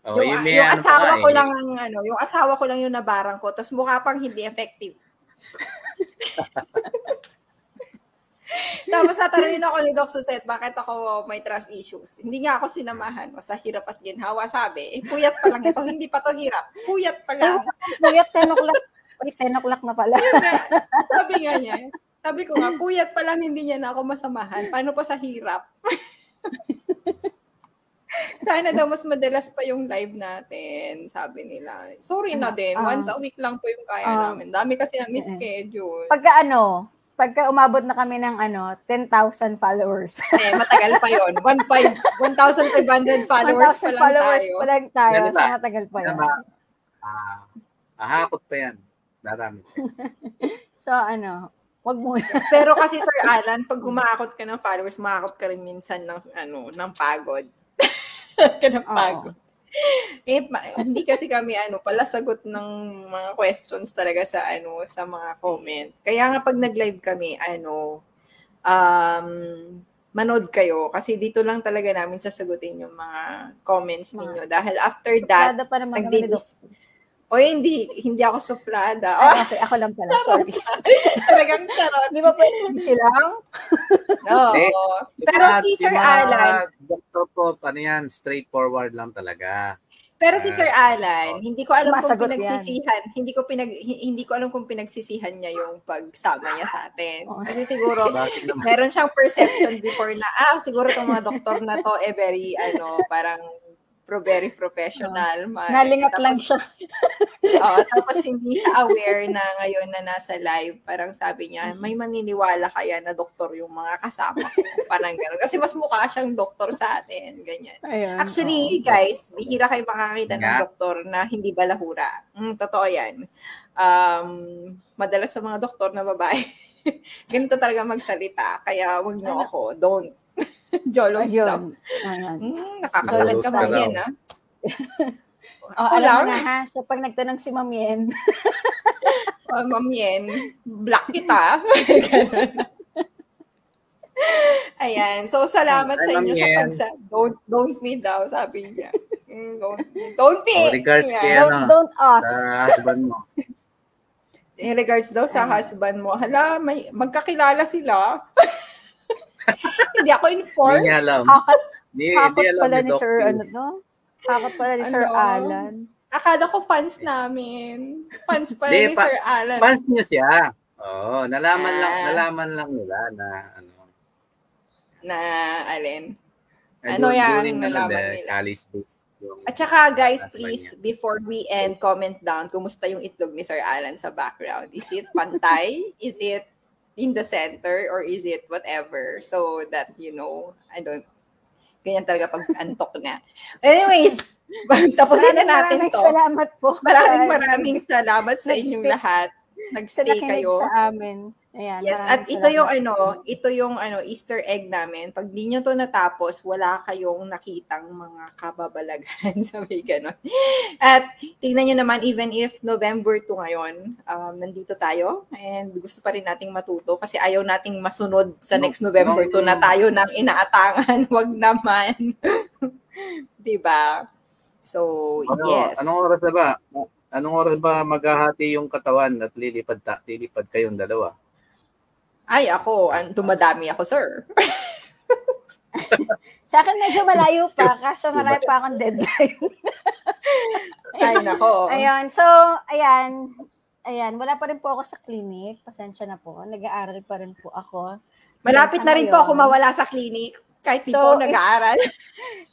Yung asawa ko lang yung asawa ko lang yung nabarang ko, tapos mukha pang hindi effective. Tapos natanungin ako ni Doc Suset, bakit ako may trust issues? Hindi nga ako sinamahan. O sa hirap at ginhawa, sabi, puyat pa lang ito. Hindi pa to hirap. Puyat pa lang. Puyat, 10 o'clock. 10 o'clock na pala. Sabi nga niya. Sabi ko nga, puyat pa lang, hindi niya na ako masamahan. Paano pa sa hirap? Sana daw mas madalas pa yung live natin, sabi nila. Sorry na din. Once a week lang po yung kaya namin. Dami kasi na schedule. Pagka umabot na kami ng 10,000 followers. Matagal pa yon. 1,500 followers pa lang tayo. So matagal pa yun. Ahakot pa yan. Darami. So wag muna. Pero kasi Sir Alan, pag umaakot ka ng followers, maakot ka rin minsan ng pagod. Pagod. Hindi kasi kami pala sagot ng mga questions talaga sa sa mga comment. Kaya nga pag nag-live kami, manood kayo kasi dito lang talaga namin sasagutin yung mga comments ninyo dahil after that hindi ako suplada. Okay, ako lang pala, sorry. Talagang charot. Di ba pwede silang? No. Pero si Sir Alan, doktor po, straightforward lang talaga. Pero si Sir Alan, hindi ko alam kung pinagsisihan. Hindi ko alam kung pinagsisihan niya yung pagsama niya sa atin. Kasi siguro meron siyang perception before na siguro tong mga doktor na to very parang very professional. Nalingat lang siya. Tapos hindi siya aware na ngayon na nasa live, parang sabi niya, may maniniwala kaya na doktor yung mga kasama ko. Parang gano'n. Kasi mas mukha siyang doktor sa atin. Ganyan. Ayan, actually, guys, bihira kayo makakita ng doktor na hindi balahura. Totoo yan. Madalas sa mga doktor na babae, ganito talaga magsalita. Kaya wag niyo ako. Don't. Jolos daw. Nakakasalan ka mo yan, ha? Alam mo na, ha? So, pag nagtanong si Ma'am Yen. Ma'am Yen, block kita. Ayan. So, salamat sa inyo sa don't me daw, sabi niya. Don't me. Regards don't us. Sa husband mo. Regards daw sa husband mo. Hala, magkakilala sila. Hindi ako informed. Hindi alam. Hakot pala ni Sir, Hakot pala ni Sir Alan. Akala ko fans namin. Fans pala ni Sir Alan. Fans niya siya. Oo, nalaman lang nila na alin? Yan, nalaman nila. At saka guys, please, before we end, comment down, kumusta yung itlog ni Sir Alan sa background? Is it pantay? Is it in the center or is it whatever, so that ganyan talaga pag antok na. Anyways, tapusin na natin to. Salamat po. Maraming salamat sa inyong lahat. Nag-stay kayo sa amin. Ayan, yes, at ito yung Easter egg namin. Pag di nyo to natapos, wala kayong nakitang mga kababalaghan, sabi ganon. At tingnan nyo naman, even if November 2 ngayon, nandito tayo and gusto pa rin nating matuto kasi ayaw nating masunod sa next November 2 na tayo nang inaatangan. Wag naman. Diba? So, yes. Anong oras ba maghahati yung katawan at lilipad kayong dalawa? Ay, ako, dumadami ako, sir. Sa akin medyo malayo pa, kaso marami pa akong deadline. Ay, nako. Ayun, so, ayan, wala pa rin po ako sa clinic. Pasensya na po, nag-aaral pa rin po ako. Malapit na rin po ako mawala sa clinic. Kahit di po nag-aaral.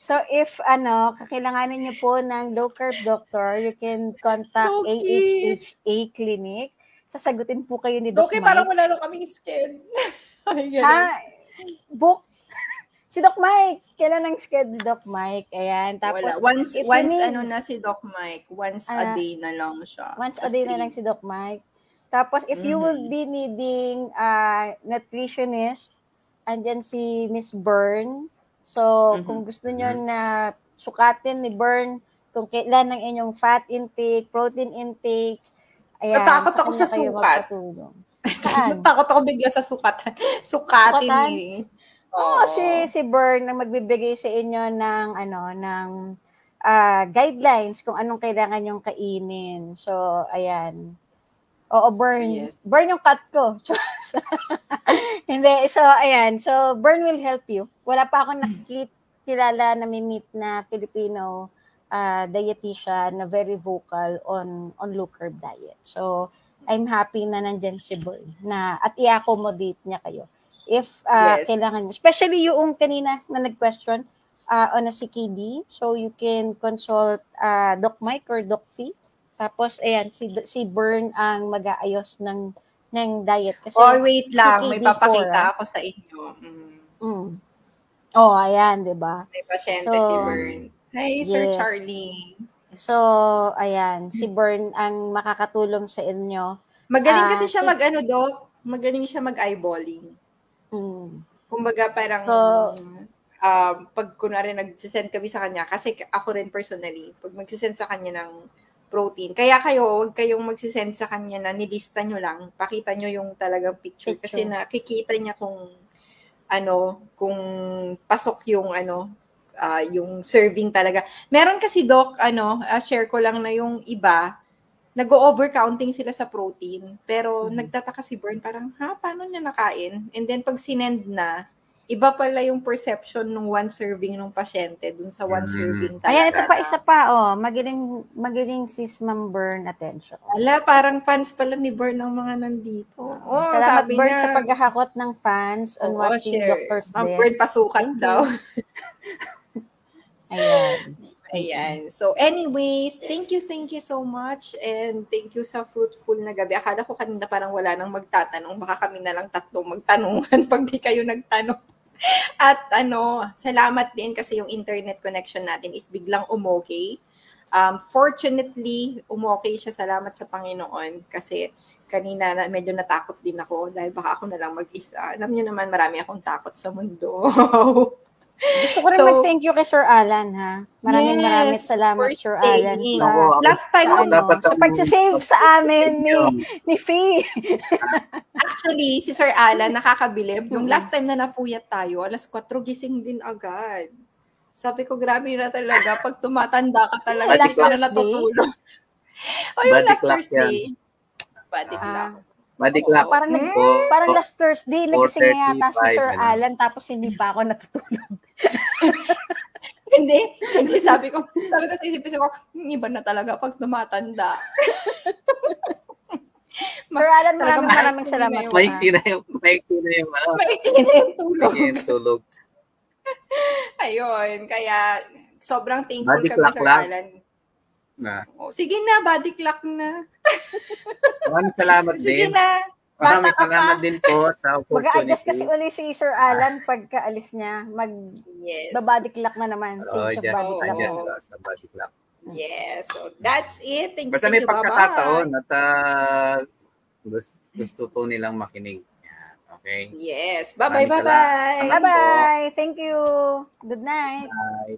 So if kakailanganin niyo po ng low carb doctor, you can contact AHHA Clinic. Sasagutin po kayo ni Doc Mike. Parang wala lang kaming sked. Book si Doc Mike. Kailan ang sked ni Doc Mike? Ayan. Tapos, once na si Doc Mike, once a day na lang siya. Once a day na lang si Doc Mike. Tapos, if you will be needing nutritionist, andyan si Miss Bern. So, kung gusto nyo na sukatin ni Bern, kung kailan ng inyong fat intake, protein intake, ayan. Natakot ako sa sukat. Natakot ako bigla sa sukatin. Sukatin. Si Bern ang magbibigay sa inyo ng guidelines kung anong kailangan yung kainin. So, ayan. Oo, Bern. Yes. Bern yung cut ko. Hindi. So, ayan. So, Bern will help you. Wala pa akong nakikilala na meet na Filipino dietitian na very vocal on low carb diet. So, I'm happy na nandyan si Bern at i-accommodate niya kayo. If kailangan, especially yung kanina na nag-question on a CKD, so you can consult Doc Mike or Doc Fee. Tapos, ayan, si Bern ang mag-aayos ng diet. Kasi wait lang, CKD may papakita ako sa inyo. Ayan, di ba? May pasyente si Bern. Hi, Sir Charlie. So, ayan, si Bern ang makakatulong sa inyo. Magaling kasi siya Doc. Magaling siya mag-eyeballing. Kumbaga parang pag kunwari nagsisend kami sa kanya, kasi ako rin personally, pag magsisend sa kanya ng protein, kaya huwag kayong magsisend sa kanya na nilista nyo lang, pakita nyo yung talagang picture. Kasi nakikita niya kung pasok yung yung serving talaga. Meron kasi Doc, share ko lang na yung iba, nag-overcounting sila sa protein, pero nagtataka si Bern, parang, paano niya nakain? And then, pag sinend na, iba pala yung perception ng one serving ng pasyente dun sa one serving talaga. Ayan, ito pa, isa pa, magaling sis Ma'am Bern, attention. Parang fans pala ni Bern ng mga nandito. Salamat, Bern, sa paghahakot ng fans on watching Doctor's Desk. Bern, pasukan daw. Ayan. So anyways, thank you so much, and thank you sa fruitful na gabi. Akala ko kanina parang wala nang magtatanong. Baka kami na lang tatlong magtanungan pag di kayo nagtanong. At salamat din kasi yung internet connection natin is biglang umokay. Fortunately, umokay siya. Salamat sa Panginoon kasi kanina medyo natakot din ako dahil baka ako na lang mag-isa. Alam niyo naman, marami akong takot sa mundo. Gusto ko rin mag-thank you kay Sir Alan, ha? Maraming salamat, Sir Alan, sa last time sa pagsisave sa amin ni Fee. Actually, si Sir Alan, nakakabilib. Yung last time na napuyat tayo, 4:00 gising din agad. Sabi ko, grabe na talaga. Pag tumatanda ka talaga, di ka na natutulog. Yung last Thursday. Body clock. Body clock. Parang last Thursday, nagising na yata si Sir Alan, tapos hindi pa ako natutulog. Hindi, sabi ko sa isip ko, iba na talaga pag tumatanda. Sir Alan, maraming salamat. Maiksi na yung tulog. Ayun, kaya sobrang thankful kami Sir Alan. Sige na, body clock na. Maraming salamat din. Sige na. Maraming salamat din po sa opportunity. Mag-a-adjust kasi uli si Sir Alan pagkaalis niya. Babody clock na naman. Change of body clock. Sa body clock. Yes. So, that's it. Thank you. Basta may pagkakataon at gusto po nilang makinig. Okay? Yes. Bye-bye. Bye-bye. Thank you. Good night. Bye.